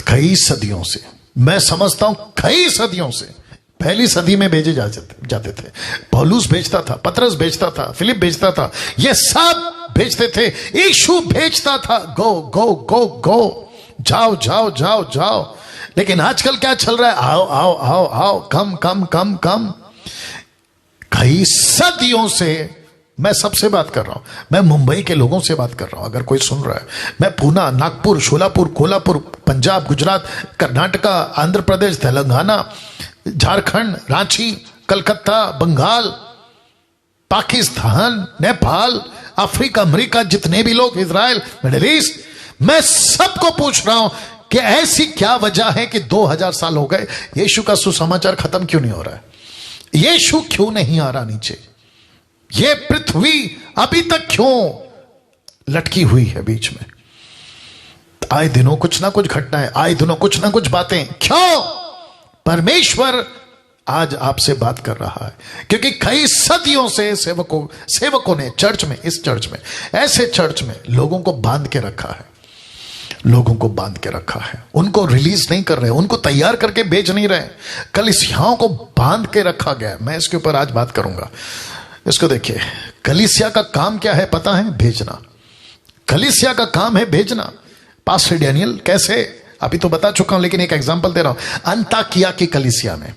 कई सदियों से, मैं समझता हूं कई सदियों से। पहली सदी में भेजे जाते थे, पौलुस भेजता था, पतरस भेजता था, फिलिप भेजता था, ये सब भेजते थे। यीशु भेजता था, गो गो गो गो, जाओ जाओ जाओ जाओ। लेकिन आजकल क्या चल रहा है? आओ आओ आओ आओ, कम कम कम कम। कई सदियों से मैं सबसे बात कर रहा हूं, मैं मुंबई के लोगों से बात कर रहा हूं, अगर कोई सुन रहा है। मैं पूना, नागपुर, शोलापुर, कोल्हापुर, पंजाब, गुजरात, कर्नाटका, आंध्र प्रदेश, तेलंगाना, झारखंड, रांची, कलकत्ता, बंगाल, पाकिस्तान, नेपाल, अफ्रीका, अमेरिका, जितने भी लोग, इजराइल, मिडिल ईस्ट, मैं सबको पूछ रहा हूं कि ऐसी क्या वजह है कि 2000 साल हो गए, यीशु का सुसमाचार खत्म क्यों नहीं हो रहा है? यीशु क्यों नहीं आ रहा नीचे? ये पृथ्वी अभी तक क्यों लटकी हुई है बीच में? आए दिनों कुछ ना कुछ घटनाएं, आए दिनों कुछ ना कुछ बातें, क्यों? परमेश्वर आज आपसे बात कर रहा है, क्योंकि कई सदियों से सेवकों ने चर्च में, इस चर्च में, ऐसे चर्च में लोगों को बांध के रखा है, लोगों को बांध के रखा है, उनको रिलीज नहीं कर रहे, उनको तैयार करके भेज नहीं रहे, कलीसियाओं को बांध के रखा गया। मैं इसके ऊपर आज बात करूंगा। इसको देखिए, कलीसिया का काम क्या है पता है? भेजना। कलीसिया का काम है भेजना। पास्टर डैनियल कैसे? अभी तो बता चुका हूं, लेकिन एक एग्जांपल दे रहा हूं। अंताकिया की कलीसिया में,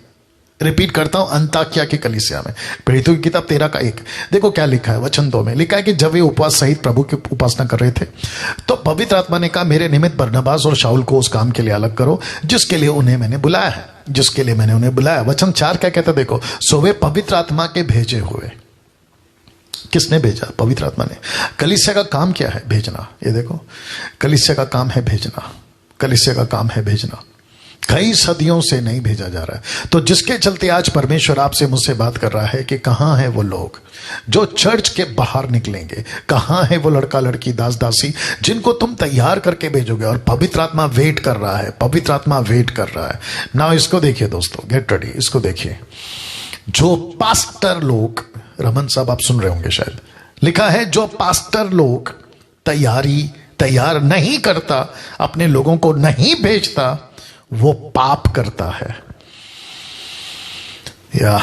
रिपीट करता हूं, अंताकिया की कलीसिया में, प्रेरितों की किताब 13:1 देखो क्या लिखा है। वचन 2 में लिखा है कि जब वे उपवास सहित प्रभु की उपासना कर रहे थे, तो पवित्र आत्मा ने कहा, मेरे निमित्त बरनबास और शाऊल को उस काम के लिए अलग करो जिसके लिए उन्हें मैंने बुलाया है, जिसके लिए मैंने उन्हें बुलाया। वचन 4 क्या कहता है देखो, सो वे पवित्र आत्मा के भेजे हुए। किसने भेजा? पवित्र आत्मा ने। कलीसिया का काम क्या है? भेजना। ये देखो, कलीसिया का काम है भेजना, कलीसिया का काम है भेजना। कई सदियों से नहीं भेजा जा रहा है। तो जिसके चलते आज परमेश्वर आपसे मुझसे बात कर रहा है कि कहां है वो लोग जो चर्च के बाहर निकलेंगे, कहां है वो लड़का लड़की, दास दासी जिनको तुम तैयार करके भेजोगे। और पवित्र आत्मा वेट कर रहा है, पवित्र आत्मा वेट कर रहा है ना। इसको देखिए दोस्तों, गेट रेडी, इसको देखिए। जो पास्टर लोग, रमन साहब आप सुन रहे होंगे शायद, लिखा है जो पास्टर लोग तैयार नहीं करता, अपने लोगों को नहीं भेजता, वो पाप करता है, या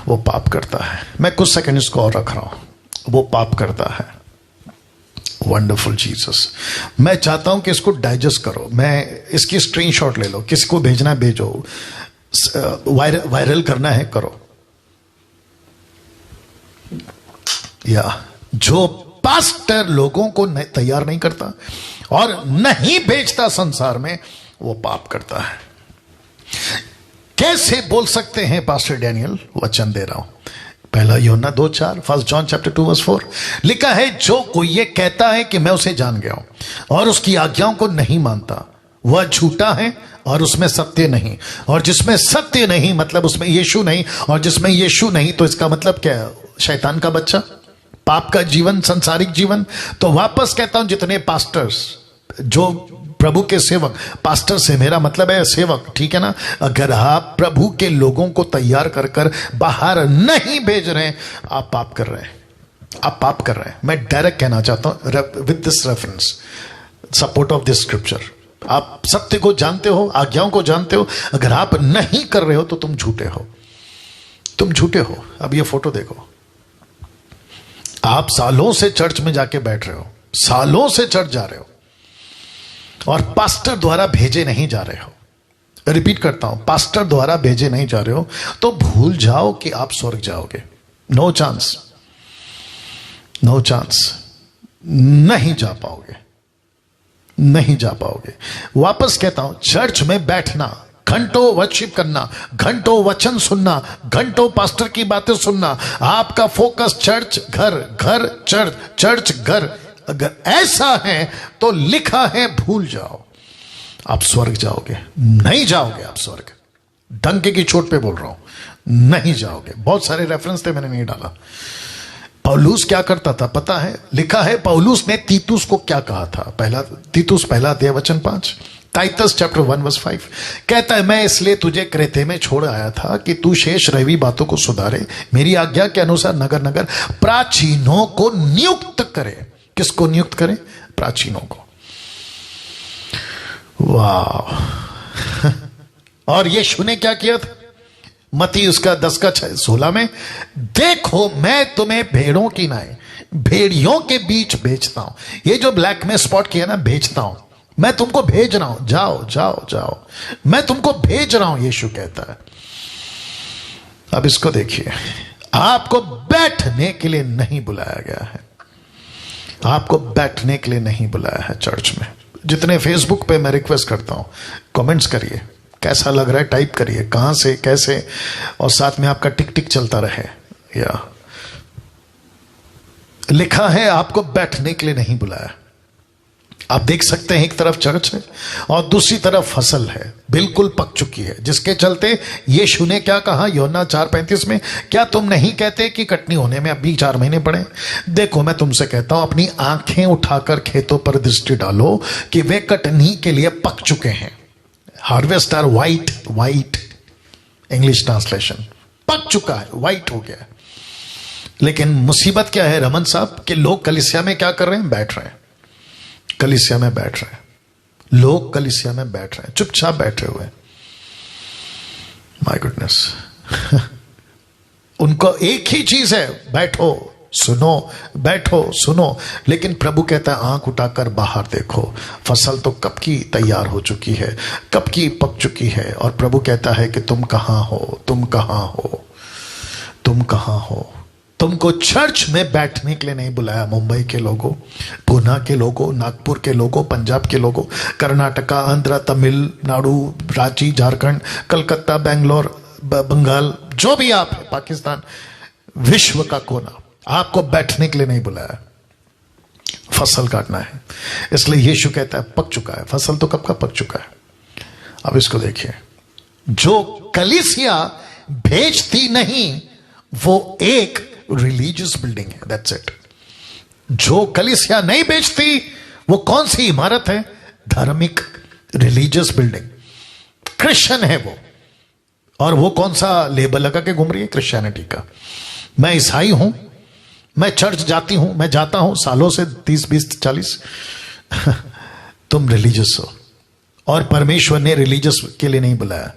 वो पाप करता है। मैं कुछ सेकंड इसको और रख रहा हूं। वो पाप करता है। Wonderful Jesus. मैं चाहता हूं कि इसको डाइजेस्ट करो। मैं इसकी स्क्रीनशॉट ले लो, किसको भेजना है भेजो, वायरल करना है करो। या जो पास्टर लोगों को तैयार नहीं करता और नहीं भेजता संसार में, वो पाप करता है। कैसे बोल सकते हैं पास्टर डैनियल? वचन दे रहा हूं, पहला यूहन्ना 2:4, 1 जॉन चैप्टर 2:4 लिखा है, जो कोई ये कहता है कि मैं उसे जान गया हूं और उसकी आज्ञाओं को नहीं मानता, वह झूठा है और उसमें सत्य नहीं। और जिसमें सत्य नहीं मतलब उसमें यीशु नहीं, और जिसमें यीशु नहीं तो इसका मतलब क्या है? शैतान का बच्चा, पाप का जीवन, संसारिक जीवन। तो वापस कहता हूं, जितने पास्टर्स, जो प्रभु के सेवक, पास्टर से मेरा मतलब है सेवक, ठीक है ना? अगर आप प्रभु के लोगों को तैयार कर कर बाहर नहीं भेज रहे हैं, आप पाप कर रहे हैं, आप पाप कर रहे हैं। मैं डायरेक्ट कहना चाहता हूं with this reference, support of this scripture. आप सत्य को जानते हो, आज्ञाओं को जानते हो, अगर आप नहीं कर रहे हो तो तुम झूठे हो, तुम झूठे हो। अब ये फोटो देखो, आप सालों से चर्च में जाके बैठ रहे हो, सालों से चर्च जा रहे हो, और पास्टर द्वारा भेजे नहीं जा रहे हो, रिपीट करता हूं, पास्टर द्वारा भेजे नहीं जा रहे हो, तो भूल जाओ कि आप स्वर्ग जाओगे। नो चांस, नो चांस, नहीं जा पाओगे, नहीं जा पाओगे। वापस कहता हूं, चर्च में बैठना, घंटों वर्शिप करना, घंटों वचन सुनना, घंटों पास्टर की बातें सुनना, आपका फोकस चर्च घर, घर चर्च, चर्च घर, अगर ऐसा है तो लिखा है भूल जाओ, आप स्वर्ग जाओगे। नहीं जाओगे आप स्वर्ग, डंके की चोट पे बोल रहा हूं, नहीं जाओगे। बहुत सारे रेफरेंस थे, मैंने नहीं डाला। पौलुस क्या करता था पता है? लिखा है पौलुस ने तीतुस को क्या कहा था। पहला तीतुस पहला अध्याय वचन 5, टाइटस चैप्टर 1 वर्स 5 कहता है, मैं इसलिए तुझे क्रेते में छोड़ आया था कि तू शेष रही बातों को सुधारे, मेरी आज्ञा के अनुसार नगर नगर प्राचीनों को नियुक्त करे। किसको नियुक्त करे? प्राचीनों को। वाह। और यीशु ने क्या किया था? मत्ती उसका 10 का 16 में, देखो मैं तुम्हें भेड़ों की नाई भेड़ियों के बीच भेजता हूं। ये जो ब्लैक में स्पॉट किया ना, भेजता हूं, मैं तुमको भेज रहा हूं, जाओ जाओ जाओ, मैं तुमको भेज रहा हूं, यीशु कहता है। अब इसको देखिए, आपको बैठने के लिए नहीं बुलाया गया है, आपको बैठने के लिए नहीं बुलाया है चर्च में। जितने फेसबुक पे मैं रिक्वेस्ट करता हूं, कमेंट्स करिए, कैसा लग रहा है टाइप करिए, कहां से कैसे, और साथ में आपका टिक टिक चलता रहे। या लिखा है आपको बैठने के लिए नहीं बुलाया। आप देख सकते हैं, एक तरफ चर्च है और दूसरी तरफ फसल है, बिल्कुल पक चुकी है, जिसके चलते यीशु ने क्या कहा यूहन्ना 4:35 में, क्या तुम नहीं कहते कि कटनी होने में अभी 4 महीने पड़े? देखो मैं तुमसे कहता हूं, अपनी आंखें उठाकर खेतों पर दृष्टि डालो कि वे कटनी के लिए पक चुके हैं। Harvest are white, white English translation, पक चुका है, वाइट हो गया है। लेकिन मुसीबत क्या है रमन साहब, कि लोग कलीसिया में क्या कर रहे हैं? बैठ रहे हैं, कलीसिया में बैठ रहे हैं, लोग कलीसिया में बैठ रहे हैं, चुपचाप बैठे हुए। My goodness. उनको एक ही चीज है, बैठो सुनो, बैठो सुनो। लेकिन प्रभु कहता है आंख उठाकर बाहर देखो, फसल तो कब की तैयार हो चुकी है, कब की पक चुकी है। और प्रभु कहता है कि तुम कहां हो, तुम कहां हो, तुम कहां हो। तुमको चर्च में बैठने के लिए नहीं बुलाया। मुंबई के लोगों, पुणे के लोगों, नागपुर के लोगों, पंजाब के लोगों, कर्नाटका, आंध्र, तमिलनाडु, रांची, झारखंड, कलकत्ता, बेंगलोर, बंगाल, जो भी आप है, पाकिस्तान, विश्व का कोना, आपको बैठने के लिए नहीं बुलाया, फसल काटना है। इसलिए यीशु कहता है पक चुका है, फसल तो कब का पक चुका है। अब इसको देखिए, जो कलीसिया भेजती नहीं वो एक रिलीजियस बिल्डिंग है, दैट्स इट। जो कलीसिया नहीं बेचती वो कौन सी इमारत है? धार्मिक रिलीजियस बिल्डिंग, क्रिश्चियन है वो। और वो कौन सा लेबल लगा के घूम रही है? क्रिश्चियनिटी का। मैं ईसाई हूं, मैं चर्च जाती हूं, मैं जाता हूं सालों से 30, 20, 40। तुम रिलीजियस हो, और परमेश्वर ने रिलीजियस के लिए नहीं बुलाया।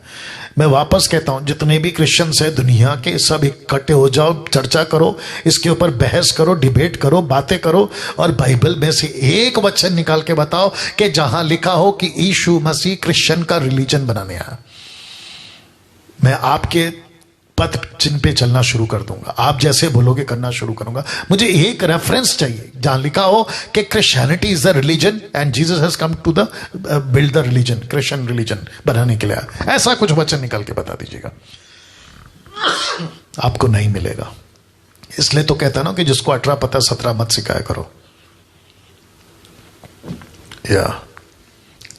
मैं वापस कहता हूं, जितने भी क्रिश्चियंस है दुनिया के, सब इकट्ठे हो जाओ, चर्चा करो, इसके ऊपर बहस करो, डिबेट करो, बातें करो, और बाइबल में से एक वचन निकाल के बताओ कि जहां लिखा हो कि यीशु मसीह क्रिश्चियन का रिलीजन बनाने आया। मैं आपके पथ चिन्ह पे चलना शुरू कर दूंगा, आप जैसे बोलोगे करना शुरू करूंगा। मुझे एक रेफरेंस चाहिए जहां लिखा हो कि Christianity is the religion and Jesus has come to the build the religion, Christian religion बनाने के लिए। ऐसा कुछ वचन निकाल के बता दीजिएगा। आपको नहीं मिलेगा। इसलिए तो कहता ना कि जिसको 18 पता 17 मत सिखाया करो। या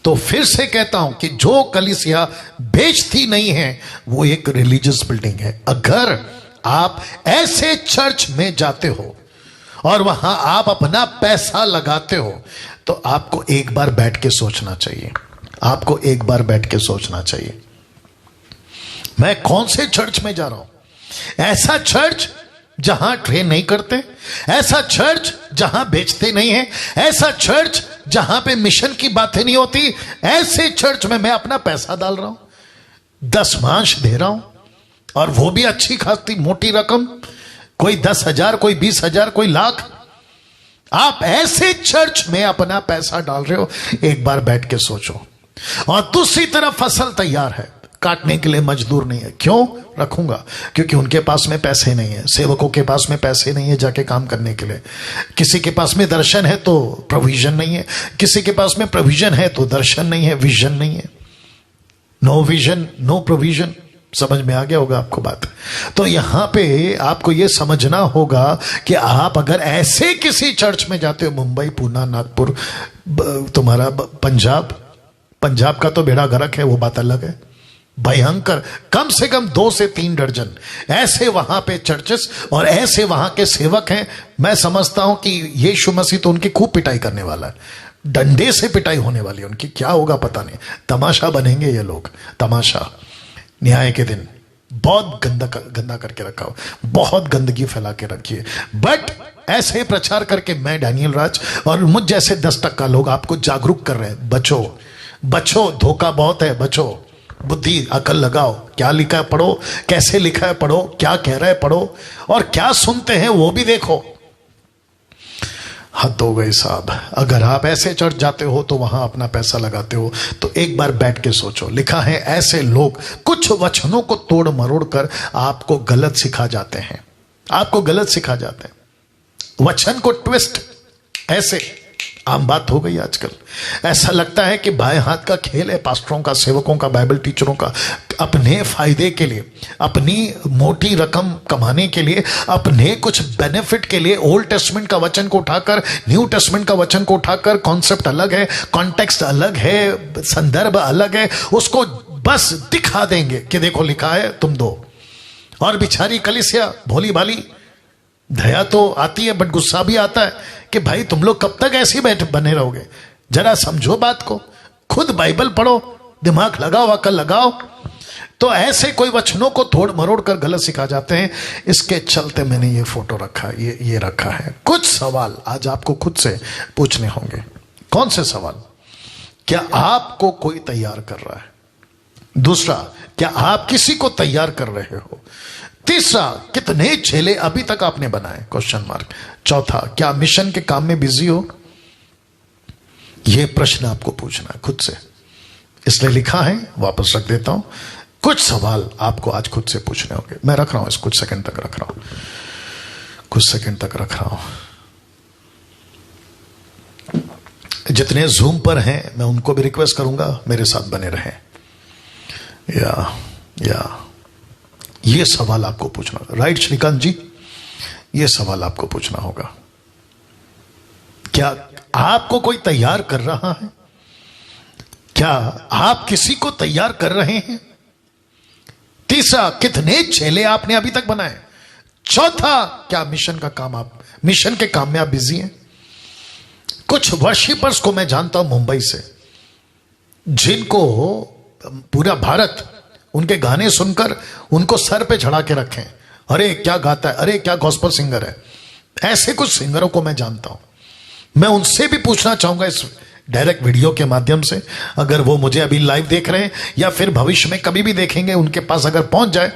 तो फिर से कहता हूं कि जो कलीसिया बेचती नहीं है वो एक रिलीजियस बिल्डिंग है। अगर आप ऐसे चर्च में जाते हो और वहां आप अपना पैसा लगाते हो तो आपको एक बार बैठ के सोचना चाहिए, आपको एक बार बैठ के सोचना चाहिए, मैं कौन से चर्च में जा रहा हूं। ऐसा चर्च जहां ट्रेन नहीं करते, ऐसा चर्च जहां बेचते नहीं है, ऐसा चर्च जहां पे मिशन की बातें नहीं होती, ऐसे चर्च में मैं अपना पैसा डाल रहा हूं, दशमांश दे रहा हूं, और वो भी अच्छी खासी मोटी रकम, कोई 10,000, कोई 20,000, कोई लाख। आप ऐसे चर्च में अपना पैसा डाल रहे हो, एक बार बैठ के सोचो। और दूसरी तरफ फसल तैयार है, काटने के लिए मजदूर नहीं है। क्यों रखूंगा? क्योंकि उनके पास में पैसे नहीं है, सेवकों के पास में पैसे नहीं है जाके काम करने के लिए। किसी के पास में दर्शन है तो प्रोविजन नहीं है, किसी के पास में प्रोविजन है तो दर्शन नहीं है, विजन नहीं है। No vision no provision. समझ में आ गया होगा आपको बात। तो यहां पे आपको यह समझना होगा कि आप अगर ऐसे किसी चर्च में जाते हो, मुंबई, पूना, नागपुर, तुम्हारा पंजाब का तो बेड़ा गर्क है, वो बात अलग है, भयंकर। कम से कम 2 से 3 दर्जन ऐसे वहां पे चर्चेस और ऐसे वहां के सेवक हैं। मैं समझता हूं कि यीशु मसीह तो उनकी खूब पिटाई करने वाला है, डंडे से पिटाई होने वाली है उनकी। क्या होगा पता नहीं, तमाशा बनेंगे ये लोग, तमाशा। न्याय के दिन बहुत गंदा करके रखा हो, बहुत गंदगी फैला के रखी है। बट ऐसे प्रचार करके मैं, डैनियल राज और मुझ जैसे 10% लोग आपको जागरूक कर रहे हैं, बचो बचो, धोखा बहुत है, बचो। बुद्धि अकल लगाओ, क्या लिखा है पढ़ो, कैसे लिखा है पढ़ो, क्या कह रहा है पढ़ो, और क्या सुनते हैं वो भी देखो। हद हो गई साहब। अगर आप ऐसे चर्च जाते हो तो वहां अपना पैसा लगाते हो, तो एक बार बैठ के सोचो। लिखा है ऐसे लोग कुछ वचनों को तोड़ मरोड़ कर आपको गलत सिखा जाते हैं, आपको गलत सिखा जाते हैं। वचन को ट्विस्ट, ऐसे आम बात हो गई आजकल। ऐसा लगता है कि बाएं हाथ का खेल है पास्टरों का, सेवकों का, बाइबल टीचरों का, अपने फायदे के लिए, अपनी मोटी रकम कमाने के लिए, अपने कुछ बेनिफिट के लिए ओल्ड टेस्टमेंट का वचन को उठाकर न्यू टेस्टमेंट का वचन को उठाकर, कॉन्सेप्ट अलग है, कॉन्टेक्स्ट अलग है, संदर्भ अलग है, उसको बस दिखा देंगे कि देखो लिखा है तुम दो। और बिचारी कलीसिया भोली भाली, दया तो आती है बट गुस्सा भी आता है कि भाई तुम लोग कब तक ऐसे बैठ बने रहोगे, जरा समझो बात को, खुद बाइबल पढ़ो, दिमाग लगाओ, अकल लगाओ। तो ऐसे कोई वचनों को तोड़ मरोड़ कर गलत सिखा जाते हैं। इसके चलते मैंने ये फोटो रखा, ये रखा है। कुछ सवाल आज आपको खुद से पूछने होंगे। कौन से सवाल? क्या आपको कोई तैयार कर रहा है? दूसरा, क्या आप किसी को तैयार कर रहे हो? तीसरा, कितने चेले अभी तक आपने बनाए? Question mark. चौथा, क्या मिशन के काम में बिजी हो? यह प्रश्न आपको पूछना है खुद से, इसलिए लिखा है, वापस रख देता हूं। कुछ सवाल आपको आज खुद से पूछने होंगे। मैं रख रहा हूं, इस कुछ सेकंड तक रख रहा हूं, कुछ सेकंड तक रख रहा हूं। जितने जूम पर हैं मैं उनको भी रिक्वेस्ट करूंगा मेरे साथ बने रहें। या ये सवाल आपको पूछना, राइट श्रीकांत जी, ये सवाल आपको पूछना होगा। क्या आपको कोई तैयार कर रहा है? क्या आप किसी को तैयार कर रहे हैं? तीसरा, कितने चेले आपने अभी तक बनाए? चौथा, क्या मिशन के काम में आप बिजी हैं? कुछ वर्शिपर्स को मैं जानता हूं मुंबई से, जिनको पूरा भारत उनके गाने सुनकर उनको सर पे चढ़ा के रखें, अरे क्या गाता है, अरे क्या गॉस्पेल सिंगर है। ऐसे कुछ सिंगरों को मैं जानता हूं। मैं उनसे भी पूछना चाहूंगा इस डायरेक्ट वीडियो के माध्यम से, अगर वो मुझे अभी लाइव देख रहे हैं या फिर भविष्य में कभी भी देखेंगे, उनके पास अगर पहुंच जाए,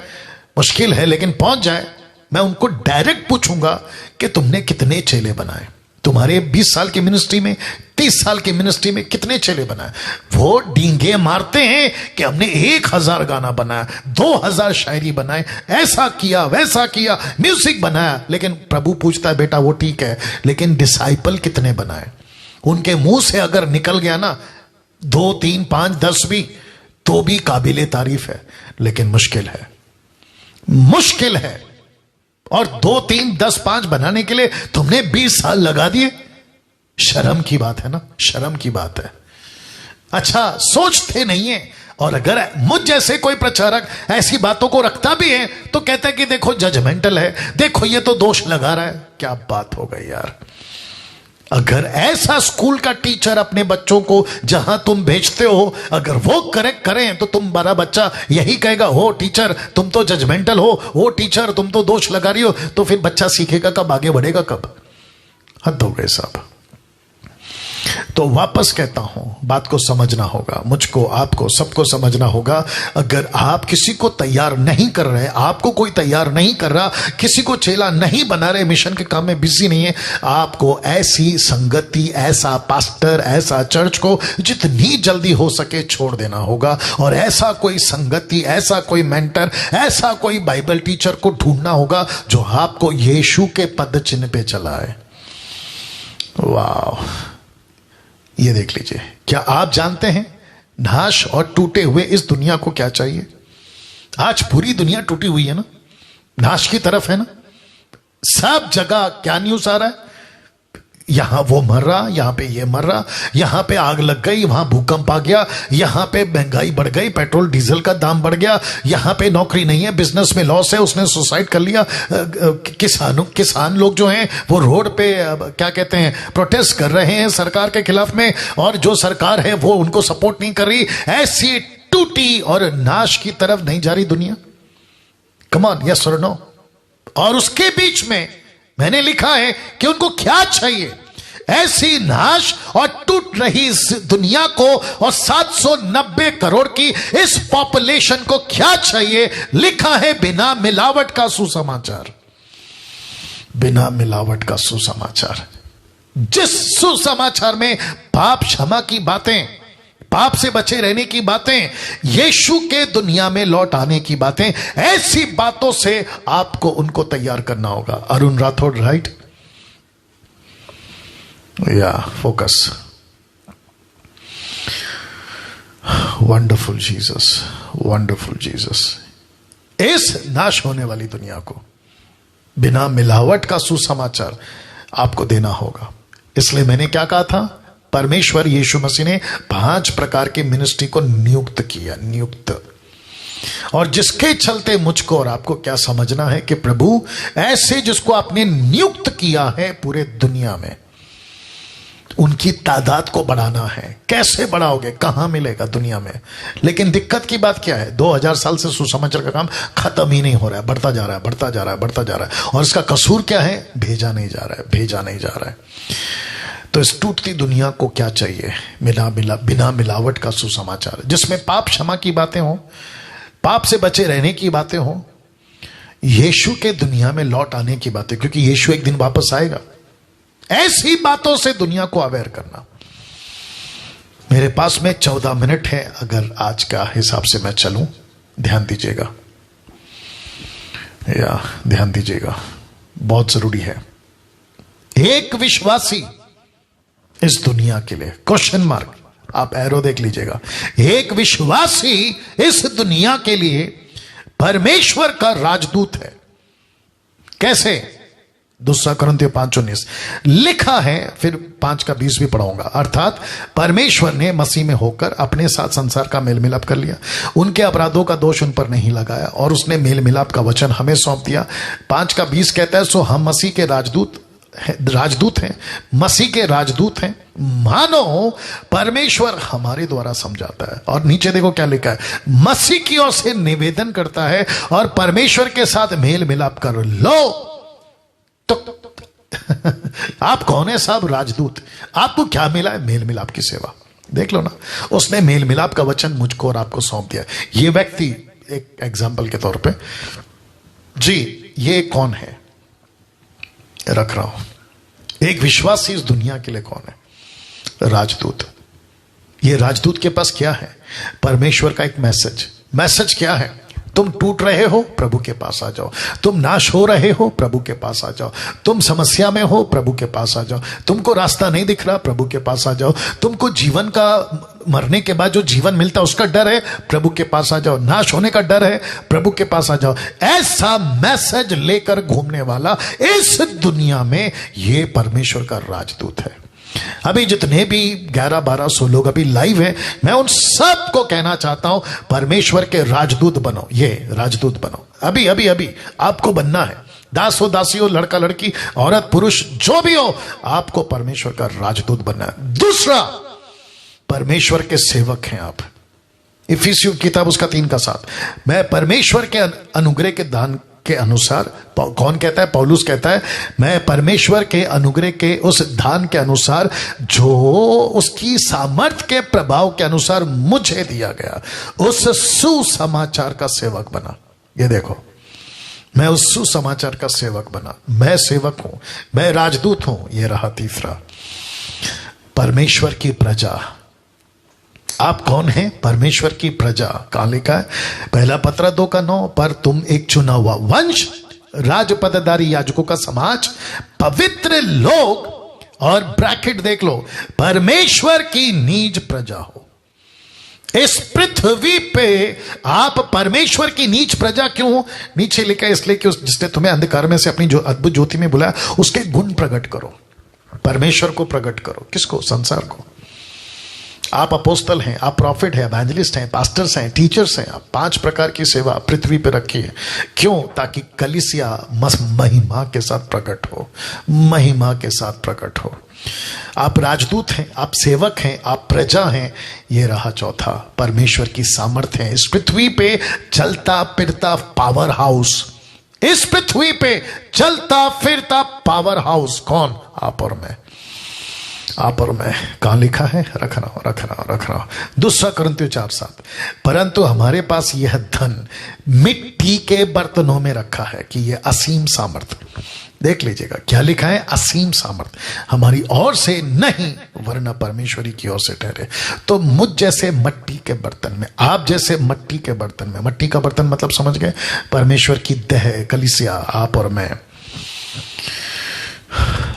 मुश्किल है लेकिन पहुंच जाए, मैं उनको डायरेक्ट पूछूंगा कि तुमने कितने चेले बनाए? तुम्हारे 20 साल की मिनिस्ट्री में, 30 साल की मिनिस्ट्री में कितने चेले बनाए? वो डींगे मारते हैं कि हमने 1000 गाना बनाया, 2000 शायरी बनाए, ऐसा किया वैसा किया, म्यूजिक बनाया। लेकिन प्रभु पूछता है, बेटा वो ठीक है, लेकिन डिसाइपल कितने बनाए? उनके मुंह से अगर निकल गया ना 2, 3, 5, 10 भी, तो भी काबिले तारीफ है, लेकिन मुश्किल है, मुश्किल है। और 2, 3, 10, 5 बनाने के लिए तुमने 20 साल लगा दिए। शर्म की बात है ना, शर्म की बात है। अच्छा, सोचते नहीं है। और अगर मुझ जैसे कोई प्रचारक ऐसी बातों को रखता भी है तो कहता है कि देखो जजमेंटल है, देखो ये तो दोष लगा रहा है। क्या बात हो गई यार। अगर ऐसा स्कूल का टीचर अपने बच्चों को जहां तुम भेजते हो, अगर वो करेक्ट करें तो तुम्हारा बच्चा यही कहेगा, हो टीचर तुम तो जजमेंटल हो टीचर तुम तो दोष लगा रही हो, तो फिर बच्चा सीखेगा कब, आगे बढ़ेगा कब? हद हो गए साहब। तो वापस कहता हूं, बात को समझना होगा, मुझको, आपको, सबको समझना होगा। अगर आप किसी को तैयार नहीं कर रहे, आपको कोई तैयार नहीं कर रहा, किसी को चेला नहीं बना रहे, मिशन के काम में बिजी नहीं है, आपको ऐसी संगति, ऐसा पास्टर, ऐसा चर्च को जितनी जल्दी हो सके छोड़ देना होगा, और ऐसा कोई संगति, ऐसा कोई मेंटर, ऐसा कोई बाइबल टीचर को ढूंढना होगा जो आपको यीशु के पद चिन्ह पे चलाए। वाह, ये देख लीजिए। क्या आप जानते हैं नाश और टूटे हुए इस दुनिया को क्या चाहिए? आज पूरी दुनिया टूटी हुई है ना, नाश की तरफ है ना। सब जगह क्या न्यूज आ रहा है? यहां वो मर रहा, यहां पे ये मर रहा, यहां पे आग लग गई, वहां भूकंप आ गया, यहां पे महंगाई बढ़ गई, पेट्रोल डीजल का दाम बढ़ गया, यहां पे नौकरी नहीं है, बिजनेस में लॉस है, उसने सुसाइड कर लिया। किसान लोग जो हैं वो रोड पे क्या कहते हैं, प्रोटेस्ट कर रहे हैं सरकार के खिलाफ में, और जो सरकार है वो उनको सपोर्ट नहीं कर रही। ऐसी टूटी और नाश की तरफ नहीं जा रही दुनिया? कम ऑन, यस और नो? और उसके बीच में मैंने लिखा है कि उनको क्या चाहिए? ऐसी नाश और टूट रही इस दुनिया को और 790 करोड़ की इस पॉपुलेशन को क्या चाहिए? लिखा है बिना मिलावट का सुसमाचार। बिना मिलावट का सुसमाचार, जिस सुसमाचार में पाप क्षमा की बातें, पाप से बचे रहने की बातें, यीशु के दुनिया में लौट आने की बातें, ऐसी बातों से आपको उनको तैयार करना होगा। अरुण राठौड़, राइट? या focus. Wonderful Jesus, wonderful Jesus. इस नाश होने वाली दुनिया को बिना मिलावट का सुसमाचार आपको देना होगा। इसलिए मैंने क्या कहा था, परमेश्वर यीशु मसीह ने 5 प्रकार के मिनिस्ट्री को नियुक्त किया, नियुक्त। और जिसके चलते मुझको और आपको क्या समझना है कि प्रभु ऐसे जिसको आपने नियुक्त किया है पूरे दुनिया में, उनकी तादाद को बढ़ाना है। कैसे बढ़ाओगे? कहां मिलेगा दुनिया में? लेकिन दिक्कत की बात क्या है, 2000 साल से सुसमाचार का काम खत्म ही नहीं हो रहा है, बढ़ता जा रहा है, बढ़ता जा रहा है, बढ़ता जा रहा है। और इसका कसूर क्या है? भेजा नहीं जा रहा है, भेजा नहीं जा रहा है। तो इस टूटती दुनिया को क्या चाहिए? बिना मिलावट का सुसमाचार, जिसमें पाप क्षमा की बातें हो, पाप से बचे रहने की बातें हो, यीशु के दुनिया में लौट आने की बातें, क्योंकि यीशु एक दिन वापस आएगा। ऐसी बातों से दुनिया को अवेयर करना। मेरे पास में 14 मिनट है, अगर आज का हिसाब से मैं चलूं, ध्यान दीजिएगा, या ध्यान दीजिएगा, बहुत जरूरी है। एक विश्वासी इस दुनिया के लिए, क्वेश्चन मार्क, आप एरो देख लीजिएगा, एक विश्वासी इस दुनिया के लिए परमेश्वर का राजदूत है। कैसे? 2 कुरिन्थियों 5:19 लिखा है, फिर 5:20 भी पढ़ाऊंगा। अर्थात परमेश्वर ने मसीह में होकर अपने साथ संसार का मेल मिलाप कर लिया, उनके अपराधों का दोष उन पर नहीं लगाया, और उसने मेल मिलाप का वचन हमें सौंप दिया। 5:20 कहता है, सो हम मसीह के राजदूत हैं, मसीह के राजदूत हैं, मानो परमेश्वर हमारे द्वारा समझाता है। और नीचे देखो क्या लिखा है, मसीह की ओर से निवेदन करता है और परमेश्वर के साथ मेल मिलाप कर लो। तो आप कौन है साहब? राजदूत। आपको क्या मिला है? मेल मिलाप की सेवा। देख लो ना, उसने मेल मिलाप का वचन मुझको और आपको सौंप दिया। ये व्यक्ति, एक एग्जाम्पल के तौर पे जी, ये कौन है रख रहा हूं, एक विश्वासी इस दुनिया के लिए कौन है? राजदूत। ये राजदूत के पास क्या है? परमेश्वर का एक मैसेज क्या है? तुम टूट रहे हो, प्रभु के पास आ जाओ। तुम नाश हो रहे हो, प्रभु के पास आ जाओ। तुम समस्या में हो, प्रभु के पास आ जाओ। तुमको रास्ता नहीं दिख रहा, प्रभु के पास आ जाओ। तुमको जीवन का, मरने के बाद जो जीवन मिलता है उसका डर है, प्रभु के पास आ जाओ। नाश होने का डर है, प्रभु के पास आ जाओ। ऐसा मैसेज लेकर घूमने वाला इस दुनिया में ये परमेश्वर का राजदूत है। अभी जितने भी 11-1200 लोग अभी लाइव हैं, मैं उन सब को कहना चाहता हूं, परमेश्वर के राजदूत बनो। ये राजदूत बनो, अभी अभी अभी आपको बनना है। दास हो, दासी हो, लड़का लड़की, औरत पुरुष, जो भी हो, आपको परमेश्वर का राजदूत बनना है। दूसरा, परमेश्वर के सेवक हैं आप। इफिसियों किताब उसका 3:7, मैं परमेश्वर के अनुग्रह के दान के अनुसार, कौन कहता है? पौलुस कहता है मैं परमेश्वर के अनुग्रह के उस दान के अनुसार जो उसकी सामर्थ्य के प्रभाव के अनुसार मुझे दिया गया, उस सुसमाचार का सेवक बना। ये देखो, मैं उस सुसमाचार का सेवक बना। मैं सेवक हूं, मैं राजदूत हूं। ये रहा तीसरा, परमेश्वर की प्रजा। आप कौन हैं? परमेश्वर की प्रजा। कहां लिखा है? पहला पत्र 2:9, पर तुम एक चुना हुआ वंश, राजपदधारी याजकों का समाज, पवित्र लोग, और ब्रैकेट देख लो, परमेश्वर की निज प्रजा हो। इस पृथ्वी पे आप परमेश्वर की नीच प्रजा क्यों? नीचे लिखा है इसलिए कि जिसने तुम्हें अंधकार में से अपनी जो अद्भुत ज्योति में बुलाया, उसके गुण प्रकट करो। परमेश्वर को प्रकट करो। किसको? संसार को। आप अपोस्तल हैं, आप प्रॉफिट हैं, एवेंजलिस्ट हैं, पास्टर्स हैं, टीचर्स हैं। आप 5 प्रकार की सेवा पृथ्वी पे रखी है। क्यों? ताकि कलीसिया महिमा के साथ प्रकट हो, महिमा के साथ प्रकट हो। आप राजदूत हैं, आप सेवक हैं, आप प्रजा हैं। ये रहा चौथा, परमेश्वर की सामर्थ्य है। इस पृथ्वी पे चलता फिरता पावर हाउस, इस पृथ्वी पे चलता फिरता पावर हाउस। कौन? आप और मैं, आप और मैं। कहां लिखा है? रख रहा हूं। दूसरा कुरिन्थियों 4:7, परंतु हमारे पास यह धन मिट्टी के बर्तनों में रखा है कि यह असीम सामर्थ, देख लीजिएगा क्या लिखा है, असीम सामर्थ हमारी ओर से नहीं वरना परमेश्वरी की ओर से ठहरे। तो मुझ जैसे मट्टी के बर्तन में, आप जैसे मट्टी के बर्तन में, मट्टी का बर्तन मतलब समझ गए, परमेश्वर की देह कलीसिया, आप और मैं।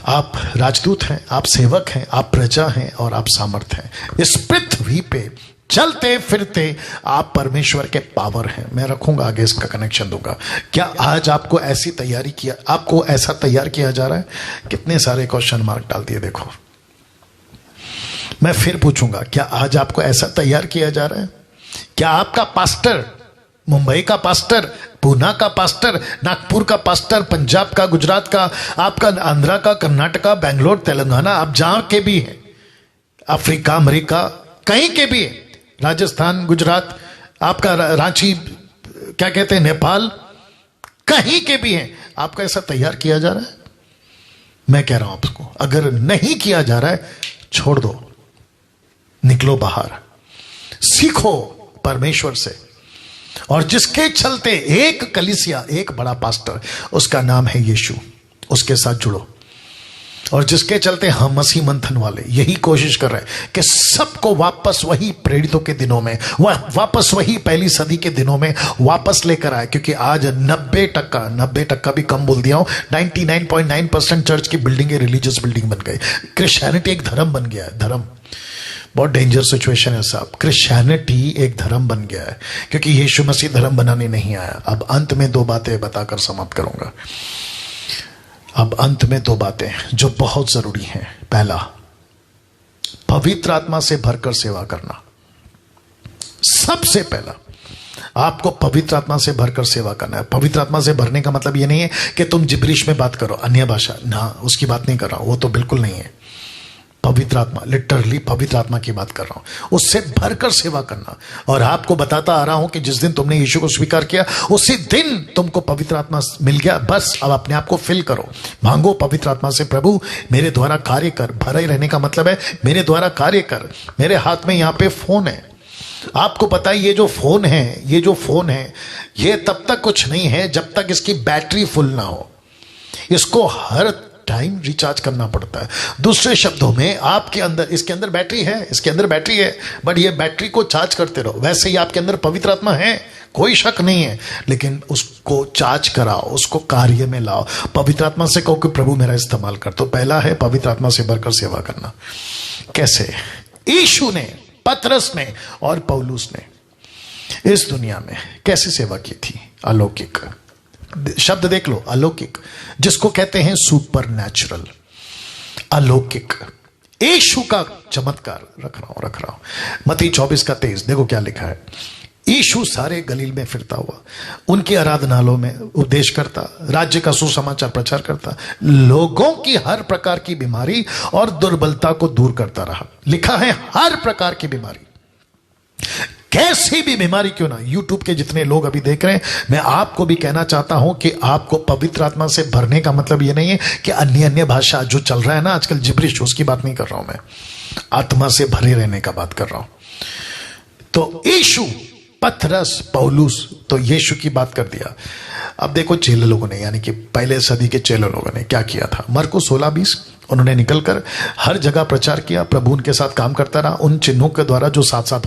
आप राजदूत हैं, आप सेवक हैं, आप प्रजा हैं और आप सामर्थ हैं। इस पृथ्वी पे चलते फिरते आप परमेश्वर के पावर हैं। मैं रखूंगा आगे, इसका कनेक्शन दूंगा। क्या आज आपको ऐसी तैयारी किया, आपको ऐसा तैयार किया जा रहा है? कितने सारे क्वेश्चन मार्क डाल दिए देखो। मैं फिर पूछूंगा, क्या आज आपको ऐसा तैयार किया जा रहा है? क्या आपका पास्टर, मुंबई का पास्टर, पूना का पास्टर, नागपुर का पास्टर, पंजाब का, गुजरात का, आपका आंध्रा का, कर्नाटका, बेंगलोर, तेलंगाना, आप जहां के भी हैं, अफ्रीका, अमेरिका, कहीं के भी हैं, राजस्थान, गुजरात, आपका रांची, क्या कहते हैं, नेपाल, कहीं के भी हैं, आपका ऐसा तैयार किया जा रहा है? मैं कह रहा हूं आपको, अगर नहीं किया जा रहा है, छोड़ दो, निकलो बाहर, सीखो परमेश्वर से। और जिसके चलते एक कलीसिया, एक बड़ा पास्टर, उसका नाम है यीशु, उसके साथ जुड़ो। और जिसके चलते हम मसीह मंथन वाले यही कोशिश कर रहे हैं कि सबको वापस वही प्रेरितों के दिनों में, वापस वही पहली सदी के दिनों में वापस लेकर आए। क्योंकि आज 90% भी कम बोल दिया हूं, 99.9% चर्च की बिल्डिंगें रिलीजियस बिल्डिंग बन गई। क्रिश्चियनिटी एक धर्म बन गया है, धर्म। बहुत डेंजर सिचुएशन है साहब। क्रिश्चियनिटी एक धर्म बन गया है, क्योंकि यीशु मसीह धर्म बनाने नहीं आया। अब अंत में 2 बातें बताकर समाप्त करूंगा। अब अंत में 2 बातें जो बहुत जरूरी हैं। पहला, पवित्र आत्मा से भरकर सेवा करना। सबसे पहला आपको पवित्र आत्मा से भरकर सेवा करना है। पवित्र आत्मा से भरने का मतलब यह नहीं है कि तुम जिब्रिश में बात करो, अन्य भाषा, ना, उसकी बात नहीं कर रहा हूं, वो तो बिल्कुल नहीं है। पवित्र आत्मा, लिटरली पवित्र आत्मा की बात कर रहा हूं, उससे भरकर सेवा करना। और आपको बताता आ रहा हूं कि जिस दिन तुमने यीशु को स्वीकार किया, उसी दिन तुमको पवित्र आत्मा मिल गया। बस अब अपने आप को फिल करो, मांगो पवित्र आत्मा से, प्रभु मेरे द्वारा कार्य कर। भरे रहने का मतलब है मेरे द्वारा कार्य कर। मेरे हाथ में यहां पे फोन है, आपको पता है ये जो फोन है ये तब तक कुछ नहीं है जब तक इसकी बैटरी फुल ना हो। इसको हर टाइम रिचार्ज करना पड़ता है। दूसरे शब्दों में, आपके अंदर, इसके अंदर बैटरी है, बट ये बैटरी को चार्ज करते रहो। वैसे ही आपके अंदर पवित्र आत्मा है, कोई शक नहीं है, लेकिन उसको चार्ज कराओ, उसको कार्य में लाओ। पवित्र आत्मा से कहो कि प्रभु मेरा इस्तेमाल कर। तो पहला है पवित्र आत्मा से भरकर सेवा करना। कैसे? यीशु ने, पतरस ने और पौलुस ने इस दुनिया में कैसे सेवा की थी? अलौकिक शब्द देख लो, अलौकिक, जिसको कहते हैं सुपर नेचुरल, अलौकिक। यीशु का चमत्कार रख रहा हूं मत्ती 24:23, देखो क्या लिखा है। यीशु सारे गलील में फिरता हुआ, उनकी आराधनालयों में उपदेश करता, राज्य का सुसमाचार प्रचार करता, लोगों की हर प्रकार की बीमारी और दुर्बलता को दूर करता रहा। लिखा है हर प्रकार की बीमारी। कैसी भी बीमारी क्यों ना, यूट्यूब के जितने लोग अभी देख रहे हैं, मैं आपको भी कहना चाहता हूं कि आपको पवित्र आत्मा से भरने का मतलब यह नहीं है कि अन्य अन्य भाषा जो चल रहा है ना आजकल, जिब्रिश, उसकी बात नहीं कर रहा हूं मैं। आत्मा से भरे रहने का बात कर रहा हूं। तो यीशु, पतरस, पौलुस, तो यीशु की बात कर दिया। अब देखो चेले लोगों ने, यानी कि पहले सदी के चेले लोगों ने क्या किया था। मरकुस 16:20, उन्होंने निकलकर हर जगह प्रचार किया, प्रभु उनके साथ काम करता रहा। उन चिन्हों के द्वारा जो साथ साथ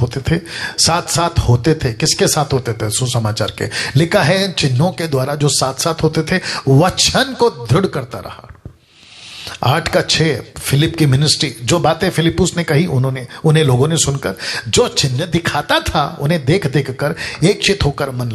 होते थे, किसके साथ होते थे? सुसमाचार के। लिखा है चिन्हों के द्वारा जो साथ साथ होते थे, वचन को दृढ़ करता रहा। 8:6 फिलिप की मिनिस्ट्री, जो बातें फिलिपुस ने कही उन्हें लोगों ने सुनकर, जो चिन्ह दिखाता था उन्हें देख देख कर एक चित होकर मन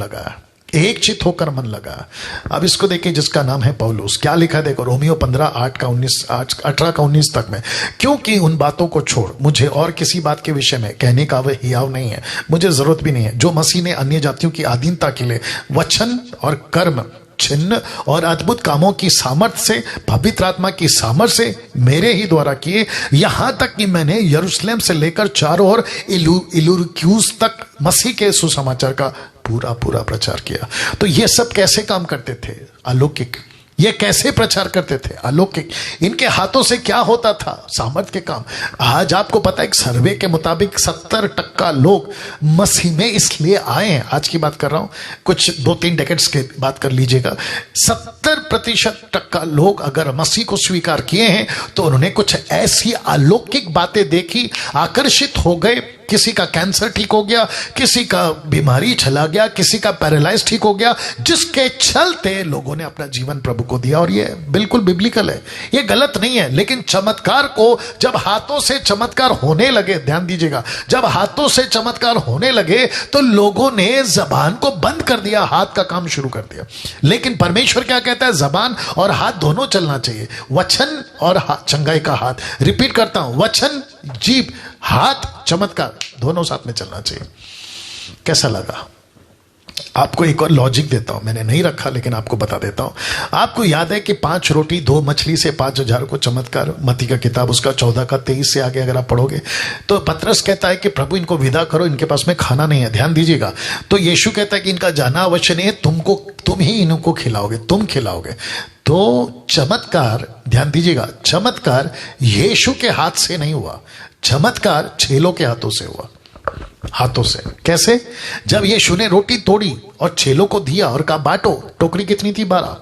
लगा। अब इसको देखिए, जिसका नाम है पौलुस, क्या लिखा देखो, रोमियो 15:18 तक में, क्योंकि उन बातों को छोड़ मुझे और किसी बात के विषय में कहने का वह हियाव नहीं है, मुझे जरूरत भी नहीं है, जो मसीह ने अन्य जातियों की अधीनता के लिए वचन और कर्म, चिन्ह और अद्भुत कामों की सामर्थ्य से, पवित्र आत्मा की सामर्थ्य से मेरे ही द्वारा किए, यहां तक कि मैंने यरूशलेम से लेकर चारों ओर इलुरिक्यूस तक मसीह के सुसमाचार का पूरा प्रचार किया। तो ये सब कैसे काम करते थे? अलौकिक। ये कैसे प्रचार करते थे? अलौकिक। इनके हाथों से क्या होता था? सामर्थ के काम। आज आपको पता है, एक सर्वे के मुताबिक 70% लोग मसीह में इसलिए आए हैं, आज की बात कर रहा हूं, कुछ 2-3 डेकेड्स के बात कर लीजिएगा, 70% लोग अगर मसीह को स्वीकार किए हैं तो उन्होंने कुछ ऐसी अलौकिक बातें देखी, आकर्षित हो गए। किसी का कैंसर ठीक हो गया, किसी का बीमारी चला गया, किसी का पैरालाइज ठीक हो गया, जिसके चलते लोगों ने अपना जीवन प्रभु को दिया। और ये बिल्कुल बिब्लिकल है, ये गलत नहीं है। लेकिन चमत्कार को जब हाथों से चमत्कार होने लगे, ध्यान दीजिएगा, जब हाथों से चमत्कार होने लगे तो लोगों ने जबान को बंद कर दिया, हाथ का काम शुरू कर दिया। लेकिन परमेश्वर क्या कहता है? जबान और हाथ दोनों चलना चाहिए, वचन और चंगाई का हाथ। रिपीट करता हूं, वचन, जीभ, हाथ, चमत्कार दोनों साथ में चलना चाहिए। कैसा लगा? आपको एक और लॉजिक देता हूं, मैंने नहीं रखा लेकिन आपको बता देता हूं। आपको याद है कि 5 रोटी 2 मछली से 5,000 को चमत्कार, मत्ती का किताब उसका 14:23 से आगे अगर आप पढ़ोगे तो पतरस कहता है कि प्रभु इनको विदा करो, इनके पास में खाना नहीं है। ध्यान दीजिएगा, तो यीशु कहता है कि इनका जाना अवश्य नहीं है, तुम ही इनको खिलाओगे, तुम खिलाओगे। तो चमत्कार, ध्यान दीजिएगा, चमत्कार यीशु के हाथ से नहीं हुआ, चमत्कार चेलों के हाथों से हुआ। हाथों से कैसे? जब यीशु ने रोटी तोड़ी और चेलों को दिया और कहा बांटो, टोकरी कितनी थी? 12।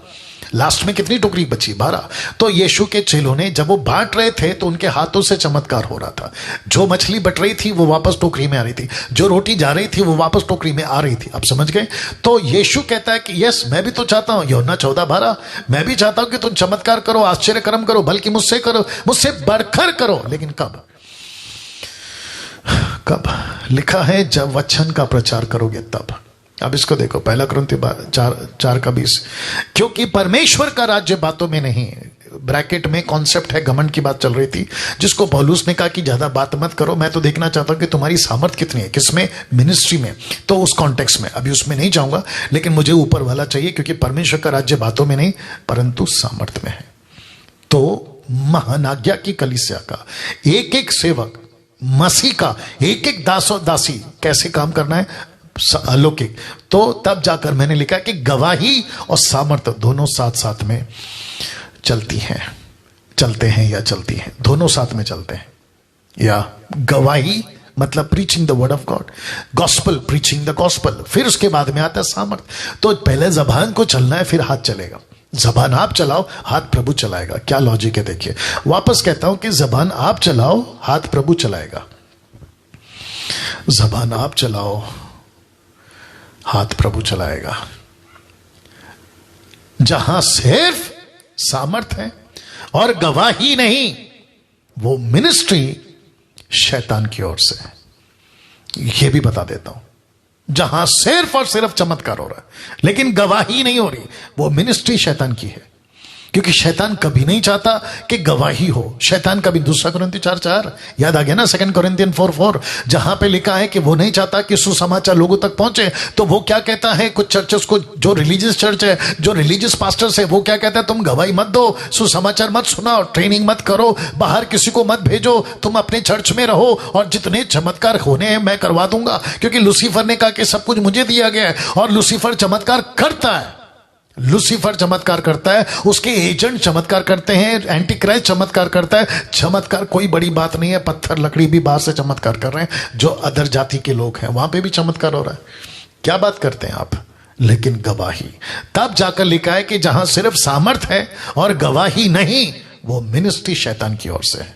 लास्ट में कितनी टोकरी बची? 12। तो यीशु के चेलों ने जब वो बांट रहे थे तो उनके हाथों से चमत्कार हो रहा था। जो मछली बट रही थी वो वापस टोकरी में आ रही थी, जो रोटी जा रही थी वो वापस टोकरी में आ रही थी। आप समझ गए? तो यीशु कहता है कि यस, मैं भी तो चाहता हूं, यूहन्ना 14:12, मैं भी चाहता हूं कि तुम चमत्कार करो, आश्चर्य कर्म करो, बल्कि मुझसे करो, मुझसे बढ़कर करो। लेकिन कब? लिखा है जब वचन का प्रचार करोगे तब। अब इसको देखो, 1 कुरिन्थी 4:20, क्योंकि परमेश्वर का राज्य बातों में नहीं, ब्रैकेट में कॉन्सेप्ट है, घमंड की बात चल रही थी, जिसको पौलुस ने कहा कि ज्यादा बात मत करो, मैं तो देखना चाहता हूं कि तुम्हारी सामर्थ कितनी है। किसमें? मिनिस्ट्री में। तो उस कॉन्टेक्स्ट में अभी उसमें नहीं जाऊंगा, लेकिन मुझे ऊपर वाला चाहिए, क्योंकि परमेश्वर का राज्य बातों में नहीं परंतु सामर्थ में है। तो महानाज्ञा की कलीसिया का एक एक सेवक, मसीह का एक एक दास और दासी कैसे काम करना है? अलौकिक। तो तब जाकर मैंने लिखा कि गवाही और सामर्थ दोनों साथ साथ में चलती हैं, चलते हैं या चलती हैं, दोनों साथ में चलते हैं। या गवाही मतलब preaching the word of God, gospel, preaching the gospel, फिर उसके बाद में आता है सामर्थ। तो पहले जबान को चलना है, फिर हाथ चलेगा। जबान आप चलाओ, हाथ प्रभु चलाएगा। क्या लॉजिक है देखिए, वापस कहता हूं कि जबान आप चलाओ, हाथ प्रभु चलाएगा। जबान आप चलाओ, हाथ प्रभु चलाएगा। जहां सिर्फ सामर्थ है और गवाही नहीं, वो मिनिस्ट्री शैतान की ओर से है। यह भी बता देता हूं, जहां सिर्फ और सिर्फ चमत्कार हो रहा है लेकिन गवाही नहीं हो रही, वो मिनिस्ट्री शैतान की है। क्योंकि शैतान कभी नहीं चाहता कि गवाही हो। शैतान कभी, 2 कुरिन्थियों 4:4 याद आ गया ना, 2 कुरिन्थियन 4:4, जहां पे लिखा है कि वो नहीं चाहता कि सुसमाचार लोगों तक पहुंचे। तो वो क्या कहता है, कुछ चर्चेस को, जो रिलीजियस चर्च है, जो रिलीजियस पास्टर्स है, वो क्या कहता है, तुम गवाही मत दो, सुसमाचार मत सुनाओ, ट्रेनिंग मत करो, बाहर किसी को मत भेजो, तुम अपने चर्च में रहो और जितने चमत्कार होने हैं मैं करवा दूंगा, क्योंकि लूसीफर ने कहा कि सब कुछ मुझे दिया गया है। और लूसीफर चमत्कार करता है, लूसीफर चमत्कार करता है, उसके एजेंट चमत्कार करते हैं, एंटी क्राइस्ट चमत्कार करता है। चमत्कार कोई बड़ी बात नहीं है, पत्थर लकड़ी भी बाहर से चमत्कार कर रहे हैं, जो अदर जाति के लोग हैं वहां पे भी चमत्कार हो रहा है। क्या बात करते हैं आप। लेकिन गवाही, तब जाकर लिखा है कि जहां सिर्फ सामर्थ है और गवाही नहीं, वो मिनिस्ट्री शैतान की ओर से है।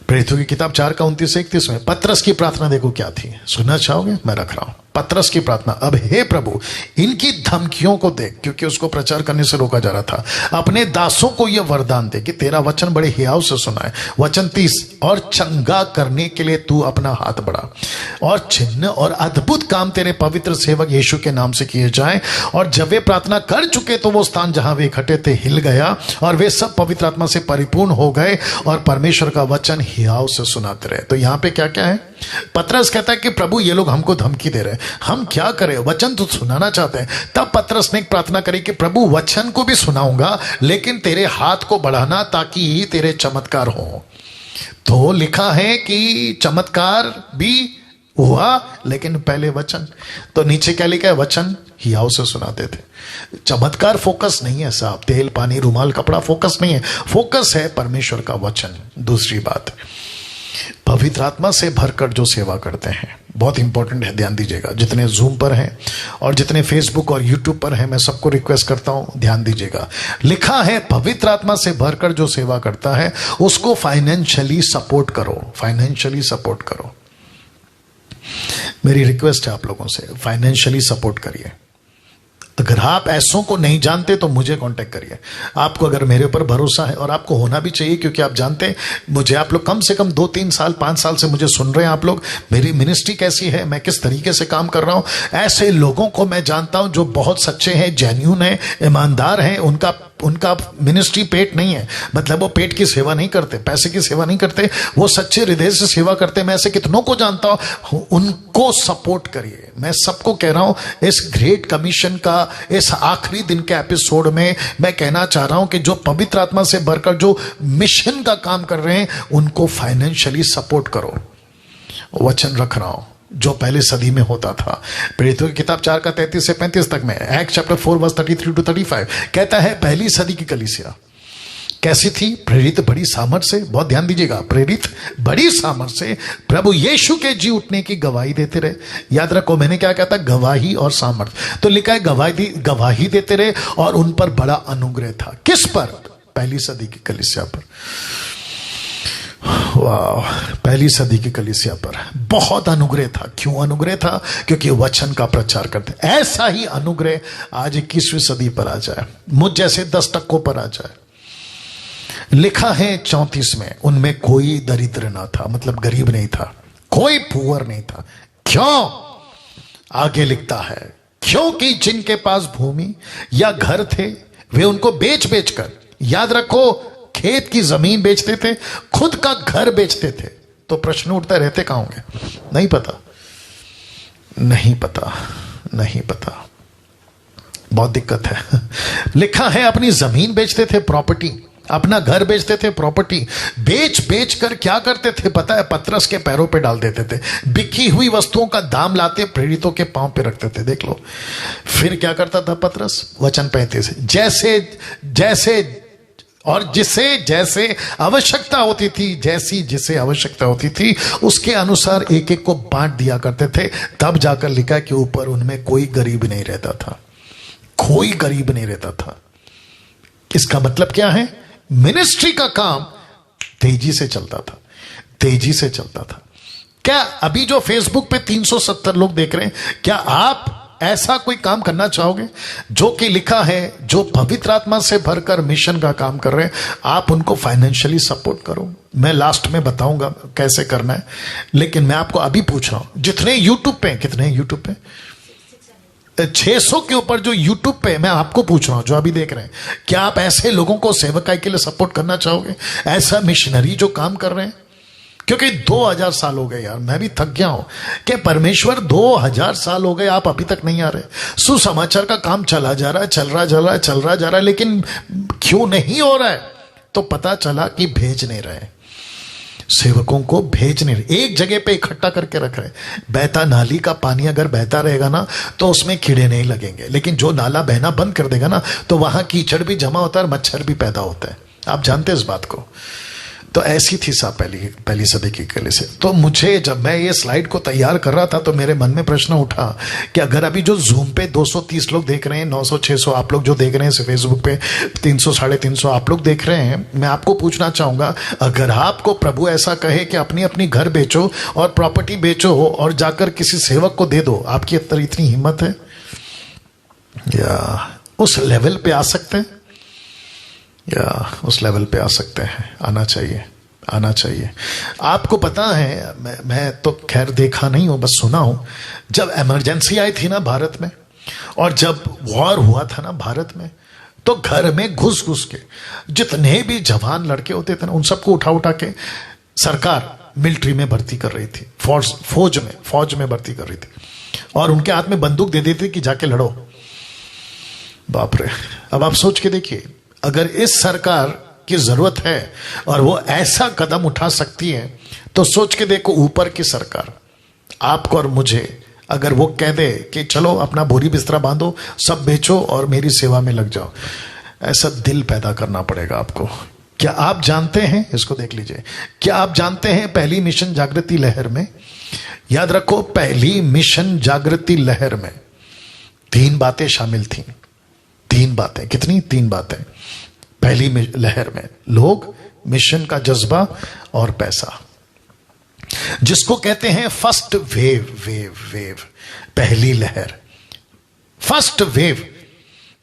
प्रेरितों की किताब 4:29-31 में पतरस की प्रार्थना देखो क्या थी, सुनना चाहोगे, मैं रख रहा हूं। पतरस की प्रार्थना, अब हे प्रभु इनकी धमकियों को देख, क्योंकि उसको प्रचार करने से रोका जा रहा था, अपने दासों को यह वरदान दे कि तेरा वचन बड़े हियाव से सुना है। वचन 30, और चंगा करने के लिए तू अपना हाथ बढ़ा और चिन्ह और अद्भुत काम तेरे पवित्र सेवक यीशु के नाम से किए जाएं। और जब वे प्रार्थना कर चुके तो वो स्थान जहां वे इकट्ठे थे हिल गया और वे सब पवित्र आत्मा से परिपूर्ण हो गए और परमेश्वर का वचन हियाव से सुनाते रहे। तो यहां पे क्या क्या है, पतरस कहता है कि प्रभु ये लोग हमको धमकी दे रहे हैं, हम क्या करें, वचन तो सुनाना चाहते हैं। तब पतरस ने एक प्रार्थना करी कि प्रभु वचन को भी सुनाऊंगा, लेकिन तेरे हाथ को बढ़ाना ताकि तेरे चमत्कार हो। तो लिखा है कि चमत्कार भी हुआ, लेकिन पहले वचन। तो नीचे क्या लिखा है, वचन हियाव से सुनाते थे। चमत्कार फोकस नहीं है साहब, तेल पानी रुमाल कपड़ा फोकस नहीं है, फोकस है परमेश्वर का वचन। दूसरी बात, पवित्र आत्मा से भरकर जो सेवा करते हैं, बहुत इंपॉर्टेंट है, ध्यान दीजिएगा। जितने जूम पर हैं और जितने फेसबुक और यूट्यूब पर हैं, मैं सबको रिक्वेस्ट करता हूं ध्यान दीजिएगा। लिखा है पवित्र आत्मा से भरकर जो सेवा करता है उसको फाइनेंशियली सपोर्ट करो, फाइनेंशियली सपोर्ट करो। मेरी रिक्वेस्ट है आप लोगों से, फाइनेंशियली सपोर्ट करिए। अगर आप ऐसों को नहीं जानते तो मुझे कांटेक्ट करिए। आपको अगर मेरे ऊपर भरोसा है, और आपको होना भी चाहिए, क्योंकि आप जानते हैं मुझे, आप लोग कम से कम 2-3 साल 5 साल से मुझे सुन रहे हैं आप लोग, मेरी मिनिस्ट्री कैसी है, मैं किस तरीके से काम कर रहा हूं। ऐसे लोगों को मैं जानता हूं जो बहुत सच्चे हैं, जेन्युइन हैं, ईमानदार हैं। उनका मिनिस्ट्री पेट नहीं है, मतलब वो पेट की सेवा नहीं करते, पैसे की सेवा नहीं करते, वो सच्चे हृदय से सेवा करते। मैं ऐसे कितनों को जानता हूं, उनको सपोर्ट करिए। मैं सबको कह रहा हूं, इस ग्रेट कमीशन का इस आखिरी दिन के एपिसोड में मैं कहना चाह रहा हूं कि जो पवित्र आत्मा से भरकर जो मिशन का काम कर रहे हैं, उनको फाइनेंशियली सपोर्ट करो। वचन रख रहा हूं जो पहले सदी में होता था। प्रेरितों की किताब 4:33-35 तक में, एक्ट चैप्टर 4:33-35 कहता है, पहली सदी की कलीसिया कैसी थी, प्रेरित बड़ी सामर्थ से, बहुत ध्यान दीजिएगा, प्रेरित बड़ी सामर्थ से प्रभु यीशु के जी उठने की गवाही देते रहे। याद रखो मैंने क्या कहा था, गवाही और सामर्थ। तो लिखा है गवाही देते रहे और उन पर बड़ा अनुग्रह था। किस पर, पहली सदी की कलीसिया पर। वाह, पहली सदी की कलीसिया पर बहुत अनुग्रह था। क्यों अनुग्रह था, क्योंकि वचन का प्रचार करते। ऐसा ही अनुग्रह आज 21वीं सदी पर आ जाए, मुझ जैसे 10 टक्कों पर आ जाए। लिखा है 34 में, उनमें कोई दरिद्र ना था, मतलब गरीब नहीं था, कोई पुअर नहीं था। क्यों, आगे लिखता है, क्योंकि जिनके पास भूमि या घर थे वे उनको बेच बेच कर, याद रखो खेत की जमीन बेचते थे, खुद का घर बेचते थे। तो प्रश्न उठता, रहते कहां होंगे, नहीं पता, नहीं पता, नहीं पता, बहुत दिक्कत है। लिखा है अपनी जमीन बेचते थे, प्रॉपर्टी, अपना घर बेचते थे, प्रॉपर्टी बेच बेच कर क्या करते थे पता है, पतरस के पैरों पे डाल देते थे। बिकी हुई वस्तुओं का दाम लाते प्रेरितों के पांव पे रखते थे। देख लो फिर क्या करता था पतरस, वचन 35, जैसे जैसे और जिसे जैसे आवश्यकता होती थी, जैसी जिसे आवश्यकता होती थी उसके अनुसार एक एक को बांट दिया करते थे। तब जाकर लिखा कि ऊपर उनमें कोई गरीब नहीं रहता था, कोई गरीब नहीं रहता था। इसका मतलब क्या है, मिनिस्ट्री का काम तेजी से चलता था, तेजी से चलता था। क्या अभी जो फेसबुक पे 370 लोग देख रहे हैं, क्या आप ऐसा कोई काम करना चाहोगे जो कि लिखा है, जो पवित्र आत्मा से भरकर मिशन का काम कर रहे हैं, आप उनको फाइनेंशियली सपोर्ट करो। मैं लास्ट में बताऊंगा कैसे करना है, लेकिन मैं आपको अभी पूछ रहा हूं, जितने यूट्यूब पे, कितने यूट्यूब पे, 600 के ऊपर जो यूट्यूब पे, मैं आपको पूछ रहा हूं जो अभी देख रहे हैं, क्या आप ऐसे लोगों को सेवकाई के लिए सपोर्ट करना चाहोगे? ऐसा मिशनरी जो काम कर रहे हैं? क्योंकि 2000 साल हो गए यार, मैं भी थक गया हूं कि परमेश्वर 2000 साल हो गए, आप अभी तक नहीं आ रहे। सुसमाचार का काम चला जा रहा है, चल रहा जा रहा है, लेकिन क्यों नहीं हो रहा है? तो पता चला कि भेज नहीं रहे, सेवकों को भेज नहीं रहे, एक जगह पे इकट्ठा करके रख रहे। बहता नाली का पानी अगर बहता रहेगा ना तो उसमें कीड़े नहीं लगेंगे, लेकिन जो नाला बहना बंद कर देगा ना तो वहां कीचड़ भी जमा होता है और मच्छर भी पैदा होता है। आप जानते हैं इस बात को। तो ऐसी थी साहब पहली सदी की कलीसिया। तो मुझे जब मैं ये स्लाइड को तैयार कर रहा था तो मेरे मन में प्रश्न उठा कि अगर अभी जो जूम पे 230 लोग देख रहे हैं, 900-600 आप लोग जो देख रहे हैं, फेसबुक पे 300-350 आप लोग देख रहे हैं, मैं आपको पूछना चाहूंगा, अगर आपको प्रभु ऐसा कहे कि अपनी अपनी घर बेचो और प्रॉपर्टी बेचो और जाकर किसी सेवक को दे दो, आपकी अंदर इतनी हिम्मत है या उस लेवल पे आ सकते हैं? या उस लेवल पे आ सकते हैं? आना चाहिए। आपको पता है, मैं तो खैर देखा नहीं हूं, बस सुना हूं, जब इमरजेंसी आई थी ना भारत में, और जब वॉर हुआ था ना भारत में, तो घर में घुस के जितने भी जवान लड़के होते थे ना, उन सबको उठा के सरकार मिलिट्री में भर्ती कर रही थी, फौज में भर्ती कर रही थी, और उनके हाथ में बंदूक दे देती थी कि जाके लड़ो। बाप रे! अब आप सोच के देखिए, अगर इस सरकार की जरूरत है और वो ऐसा कदम उठा सकती है, तो सोच के देखो ऊपर की सरकार आपको और मुझे अगर वो कह दे कि चलो अपना बोरी बिस्तरा बांधो, सब बेचो और मेरी सेवा में लग जाओ, ऐसा दिल पैदा करना पड़ेगा आपको। क्या आप जानते हैं, इसको देख लीजिए, क्या आप जानते हैं पहली मिशन जागृति लहर में, याद रखो, पहली मिशन जागृति लहर में 3 बातें शामिल थी। 3 बातें, कितनी? 3 बातें पहली लहर में। लोग, मिशन का जज्बा और पैसा, जिसको कहते हैं फर्स्ट वेव, पहली लहर, फर्स्ट वेव।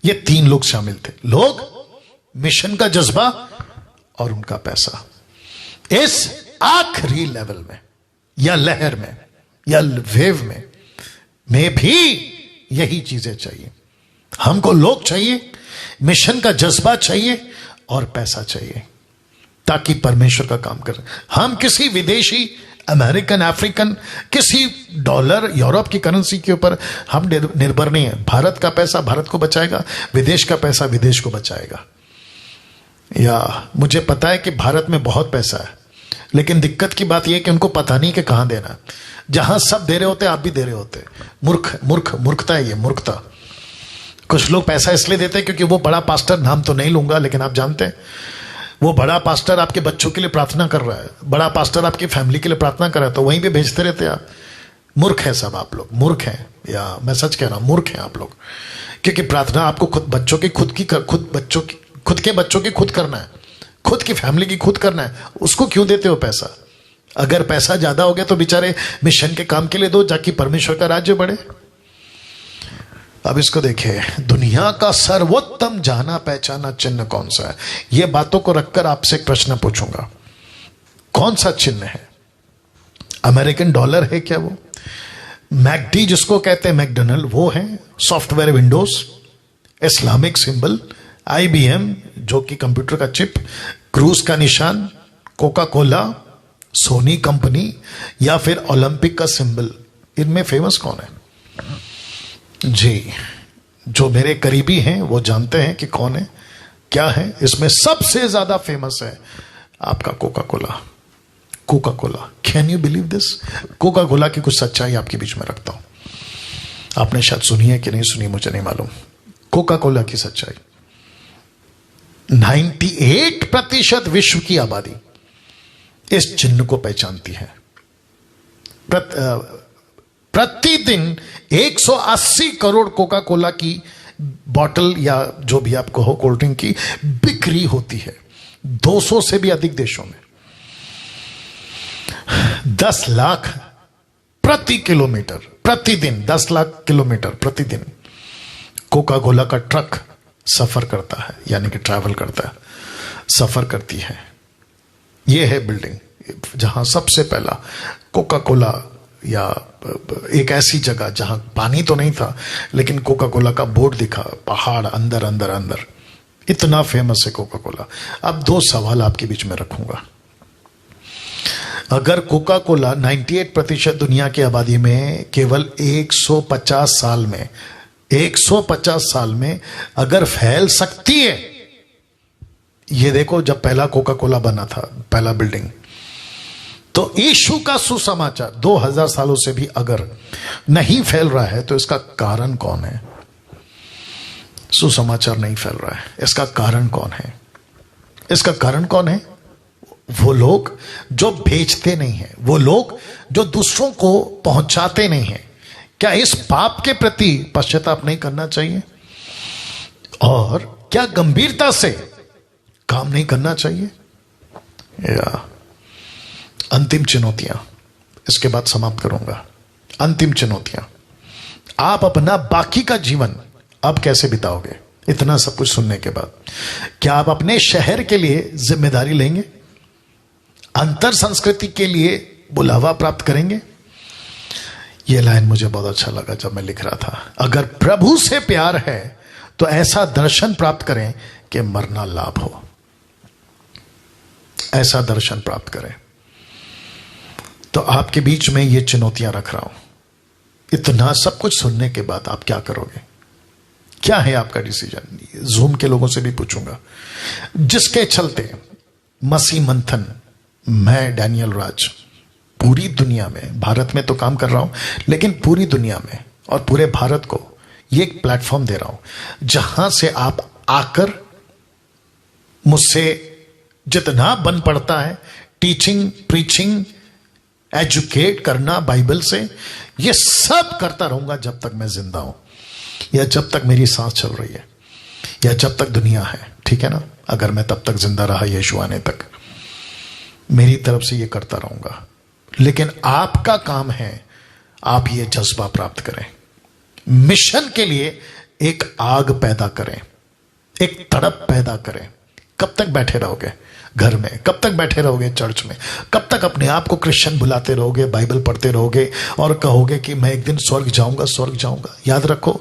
ये 3 लोग शामिल थे, लोग, मिशन का जज्बा और उनका पैसा। इस आखिरी लेवल में या लहर में या वेव में भी यही चीजें चाहिए। हमको लोग चाहिए, मिशन का जज्बा चाहिए और पैसा चाहिए, ताकि परमेश्वर का काम करें। हम किसी विदेशी, अमेरिकन, अफ्रीकन, किसी डॉलर, यूरोप की करेंसी के ऊपर हम निर्भर नहीं है। भारत का पैसा भारत को बचाएगा, विदेश का पैसा विदेश को बचाएगा। या मुझे पता है कि भारत में बहुत पैसा है, लेकिन दिक्कत की बात यह कि उनको पता नहीं कि कहां देना। जहां सब दे रहे होते आप भी दे रहे होते। मूर्खता है ये, मूर्खता। कुछ लोग पैसा इसलिए देते हैं क्योंकि वो बड़ा पास्टर, नाम तो नहीं लूंगा, लेकिन आप जानते हैं, वो बड़ा पास्टर आपके बच्चों के लिए प्रार्थना कर रहा है, बड़ा पास्टर आपकी फैमिली के लिए प्रार्थना कर रहा है, तो वहीं पे भेजते रहते हैं आप। मूर्ख है सब आप लोग, मूर्ख हैं, या मैं सच कह रहा हूं, मूर्ख हैं आप लोग। क्योंकि प्रार्थना आपको खुद बच्चों की खुद के बच्चों की खुद करना है, खुद की फैमिली की खुद करना है, उसको क्यों देते हो पैसा? अगर पैसा ज्यादा हो गया तो बेचारे मिशन के काम के लिए दो, जाकि परमेश्वर का राज्य बढ़े। अब इसको देखिए, दुनिया का सर्वोत्तम जाना पहचाना चिन्ह कौन सा है? ये बातों को रखकर आपसे एक प्रश्न पूछूंगा, कौन सा चिन्ह है? अमेरिकन डॉलर है क्या वो? मैकडी जिसको कहते हैं, मैकडोनल्ड वो है? Software Windows, Islamic symbol, IBM जो कि कंप्यूटर का चिप, क्रूज का निशान, कोका कोला, सोनी कंपनी, या फिर ओलंपिक का सिंबल? इनमें फेमस कौन है जी? जो मेरे करीबी हैं वो जानते हैं कि कौन है, क्या है। इसमें सबसे ज्यादा फेमस है आपका Coca Cola. Can you believe this? Coca Cola की कुछ सच्चाई आपके बीच में रखता हूं, आपने शायद सुनी है कि नहीं सुनी, मुझे नहीं मालूम। कोका कोला की सच्चाई, 98% विश्व की आबादी इस चिन्ह को पहचानती है। प्रतिदिन 180 करोड़ कोका कोला की बॉटल या जो भी आप कहो कोल्ड ड्रिंक की बिक्री होती है 200 से भी अधिक देशों में। 10 लाख प्रति किलोमीटर प्रतिदिन, 10 लाख किलोमीटर प्रतिदिन कोका कोला का ट्रक सफर करता है, यानी कि ट्रैवल करता है, सफर करती है। यह है बिल्डिंग जहां सबसे पहला कोका कोला या एक ऐसी जगह जहां पानी तो नहीं था लेकिन कोका कोला का बोर्ड दिखा, पहाड़ अंदर अंदर अंदर, इतना फेमस है कोका कोला। अब 2 सवाल आपके बीच में रखूंगा। अगर कोका कोला 98% दुनिया की आबादी में केवल 150 साल में अगर फैल सकती है, ये देखो जब पहला कोका कोला बना था, पहला बिल्डिंग, तो यीशु का सुसमाचार 2000 सालों से भी अगर नहीं फैल रहा है तो इसका कारण कौन है? सुसमाचार नहीं फैल रहा है, इसका कारण कौन है? इसका कारण कौन है? वो लोग जो भेजते नहीं हैं, वो लोग जो दूसरों को पहुंचाते नहीं हैं। क्या इस पाप के प्रति पश्चाताप नहीं करना चाहिए? और क्या गंभीरता से काम नहीं करना चाहिए? या अंतिम चुनौतियां, इसके बाद समाप्त करूंगा। अंतिम चुनौतियां, आप अपना बाकी का जीवन अब कैसे बिताओगे? इतना सब कुछ सुनने के बाद क्या आप अपने शहर के लिए जिम्मेदारी लेंगे? अंतर संस्कृति के लिए बुलावा प्राप्त करेंगे? यह लाइन मुझे बहुत अच्छा लगा जब मैं लिख रहा था। अगर प्रभु से प्यार है तो ऐसा दर्शन प्राप्त करें कि मरना लाभ हो। ऐसा दर्शन प्राप्त करें। तो आपके बीच में ये चुनौतियां रख रहा हूं। इतना सब कुछ सुनने के बाद आप क्या करोगे? क्या है आपका डिसीजन? जूम के लोगों से भी पूछूंगा, जिसके चलते मसीह मंथन, मैं डैनियल राज पूरी दुनिया में, भारत में तो काम कर रहा हूं, लेकिन पूरी दुनिया में और पूरे भारत को ये एक प्लेटफॉर्म दे रहा हूं जहां से आप आकर मुझसे जितना बन पड़ता है, टीचिंग, प्रीचिंग, एजुकेट करना बाइबल से, ये सब करता रहूंगा जब तक मैं जिंदा हूं, या जब तक मेरी सांस चल रही है, या जब तक दुनिया है। ठीक है ना? अगर मैं तब तक जिंदा रहा यीशु आने तक, मेरी तरफ से ये करता रहूंगा। लेकिन आपका काम है, आप ये जज्बा प्राप्त करें, मिशन के लिए एक आग पैदा करें, एक तड़प पैदा करें। कब तक बैठे रहोगे घर में? कब तक बैठे रहोगे चर्च में? कब तक अपने आप को क्रिश्चियन बुलाते रहोगे, बाइबल पढ़ते रहोगे और कहोगे कि मैं एक दिन स्वर्ग जाऊंगा, स्वर्ग जाऊंगा? याद रखो,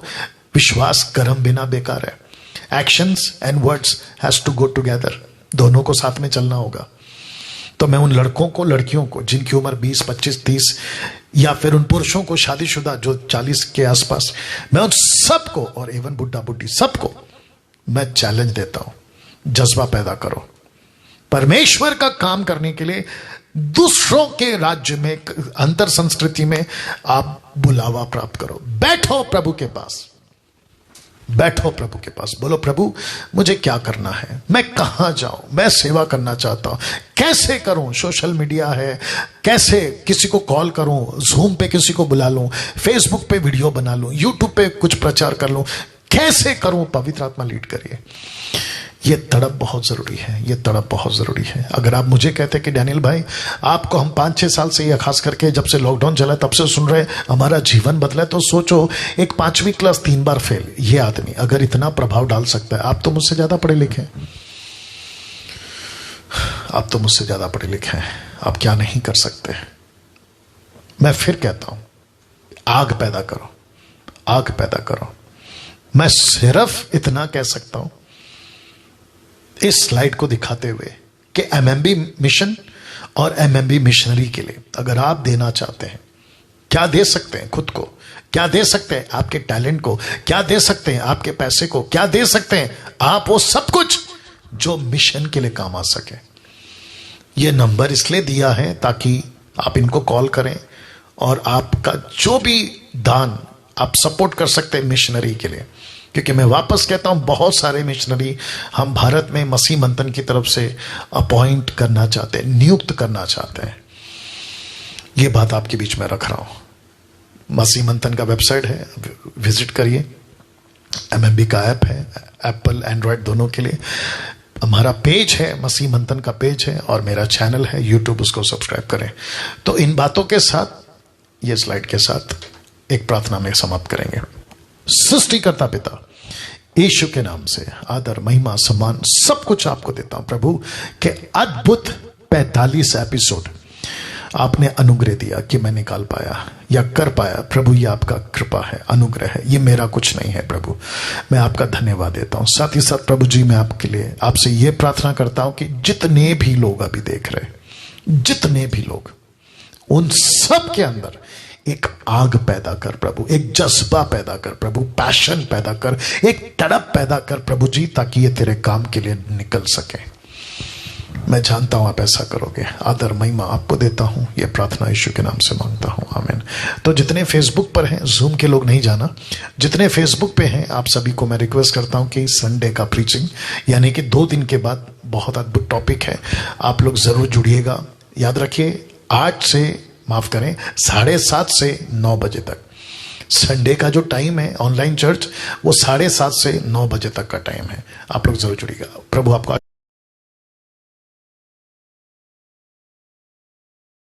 विश्वास कर्म बिना बेकार है। Actions and words has to go together, दोनों को साथ में चलना होगा। तो मैं उन लड़कों को, लड़कियों को जिनकी उम्र 20, 25, 30, या फिर उन पुरुषों को शादीशुदा जो 40 के आसपास, मैं उन सबको, और एवं बुढ़ा बुढ़ी सबको मैं चैलेंज देता हूं, जज्बा पैदा करो। परमेश्वर का काम करने के लिए दूसरों के राज्य में, अंतर संस्कृति में आप बुलावा प्राप्त करो। बैठो प्रभु के पास, बैठो प्रभु के पास, बोलो प्रभु मुझे क्या करना है, मैं कहां जाऊं, मैं सेवा करना चाहता हूं, कैसे करूं? सोशल मीडिया है, कैसे किसी को कॉल करूं, जूम पे किसी को बुला लूं, फेसबुक पे वीडियो बना लूं, यूट्यूब पे कुछ प्रचार कर लूं, कैसे करूं? पवित्र आत्मा लीड करिए। ये तड़प बहुत जरूरी है, ये तड़प बहुत जरूरी है। अगर आप मुझे कहते कि डैनियल भाई आपको हम 5-6 साल से, या खास करके जब से लॉकडाउन चला तब से सुन रहे, हमारा जीवन बदला है, तो सोचो एक 5वीं क्लास 3 बार फेल, ये आदमी अगर इतना प्रभाव डाल सकता है, आप तो मुझसे ज्यादा पढ़े लिखे हैं, आप तो मुझसे ज्यादा पढ़े लिखे हैं, आप क्या नहीं कर सकते? मैं फिर कहता हूं, आग पैदा करो, आग पैदा करो। मैं सिर्फ इतना कह सकता हूं इस स्लाइड को दिखाते हुए कि एमएमबी मिशन और एमएमबी मिशनरी के लिए अगर आप देना चाहते हैं, क्या दे सकते हैं? खुद को क्या दे सकते हैं? आपके टैलेंट को क्या दे सकते हैं? आपके पैसे को क्या दे सकते हैं? आप वो सब कुछ जो मिशन के लिए काम आ सके। ये नंबर इसलिए दिया है ताकि आप इनको कॉल करें और आपका जो भी दान आप सपोर्ट कर सकते हैं मिशनरी के लिए। क्योंकि मैं वापस कहता हूं, बहुत सारे मिशनरी हम भारत में मसीह मंथन की तरफ से अपॉइंट करना चाहते हैं, नियुक्त करना चाहते हैं। ये बात आपके बीच में रख रहा हूं। मसीह मंथन का वेबसाइट है, विजिट करिए। एमएमबी का ऐप है, एप्पल एंड्रॉयड दोनों के लिए। हमारा पेज है, मसीह मंथन का पेज है, और मेरा चैनल है यूट्यूब, उसको सब्सक्राइब करें। तो इन बातों के साथ, ये स्लाइड के साथ एक प्रार्थना में समाप्त करेंगे। सृष्टिकर्ता पिता, यीशु के नाम से आदर, महिमा, सम्मान सब कुछ आपको देता हूं प्रभु, के अद्भुत 45 एपिसोड आपने अनुग्रह दिया कि मैं निकाल पाया या कर पाया। प्रभु ये आपका कृपा है, अनुग्रह है, ये मेरा कुछ नहीं है। प्रभु मैं आपका धन्यवाद देता हूं। साथ ही साथ प्रभु जी मैं आपके लिए आपसे ये प्रार्थना करता हूं कि जितने भी लोग अभी देख रहे, जितने भी लोग, उन सब के अंदर एक आग पैदा कर प्रभु, एक जज्बा पैदा कर प्रभु, पैशन पैदा कर, एक तड़प पैदा कर प्रभु जी, ताकि ये तेरे काम के लिए निकल सके। मैं जानता हूं आप ऐसा करोगे। आदर महिमा आपको देता हूं, यह प्रार्थना यीशु के नाम से मांगता हूं, आमीन। तो जितने फेसबुक पर हैं, जूम के लोग नहीं जाना, जितने फेसबुक पे हैं आप सभी को मैं रिक्वेस्ट करता हूं कि संडे का प्रीचिंग यानी कि 2 दिन के बाद बहुत अद्भुत टॉपिक है, आप लोग जरूर जुड़िएगा। याद रखिए 8 से माफ करें 7:30 से 9 बजे तक संडे का जो टाइम है ऑनलाइन चर्च, वो 7:30 से 9 बजे तक का टाइम है। आप लोग जरूर जुड़िएगा। प्रभु आपका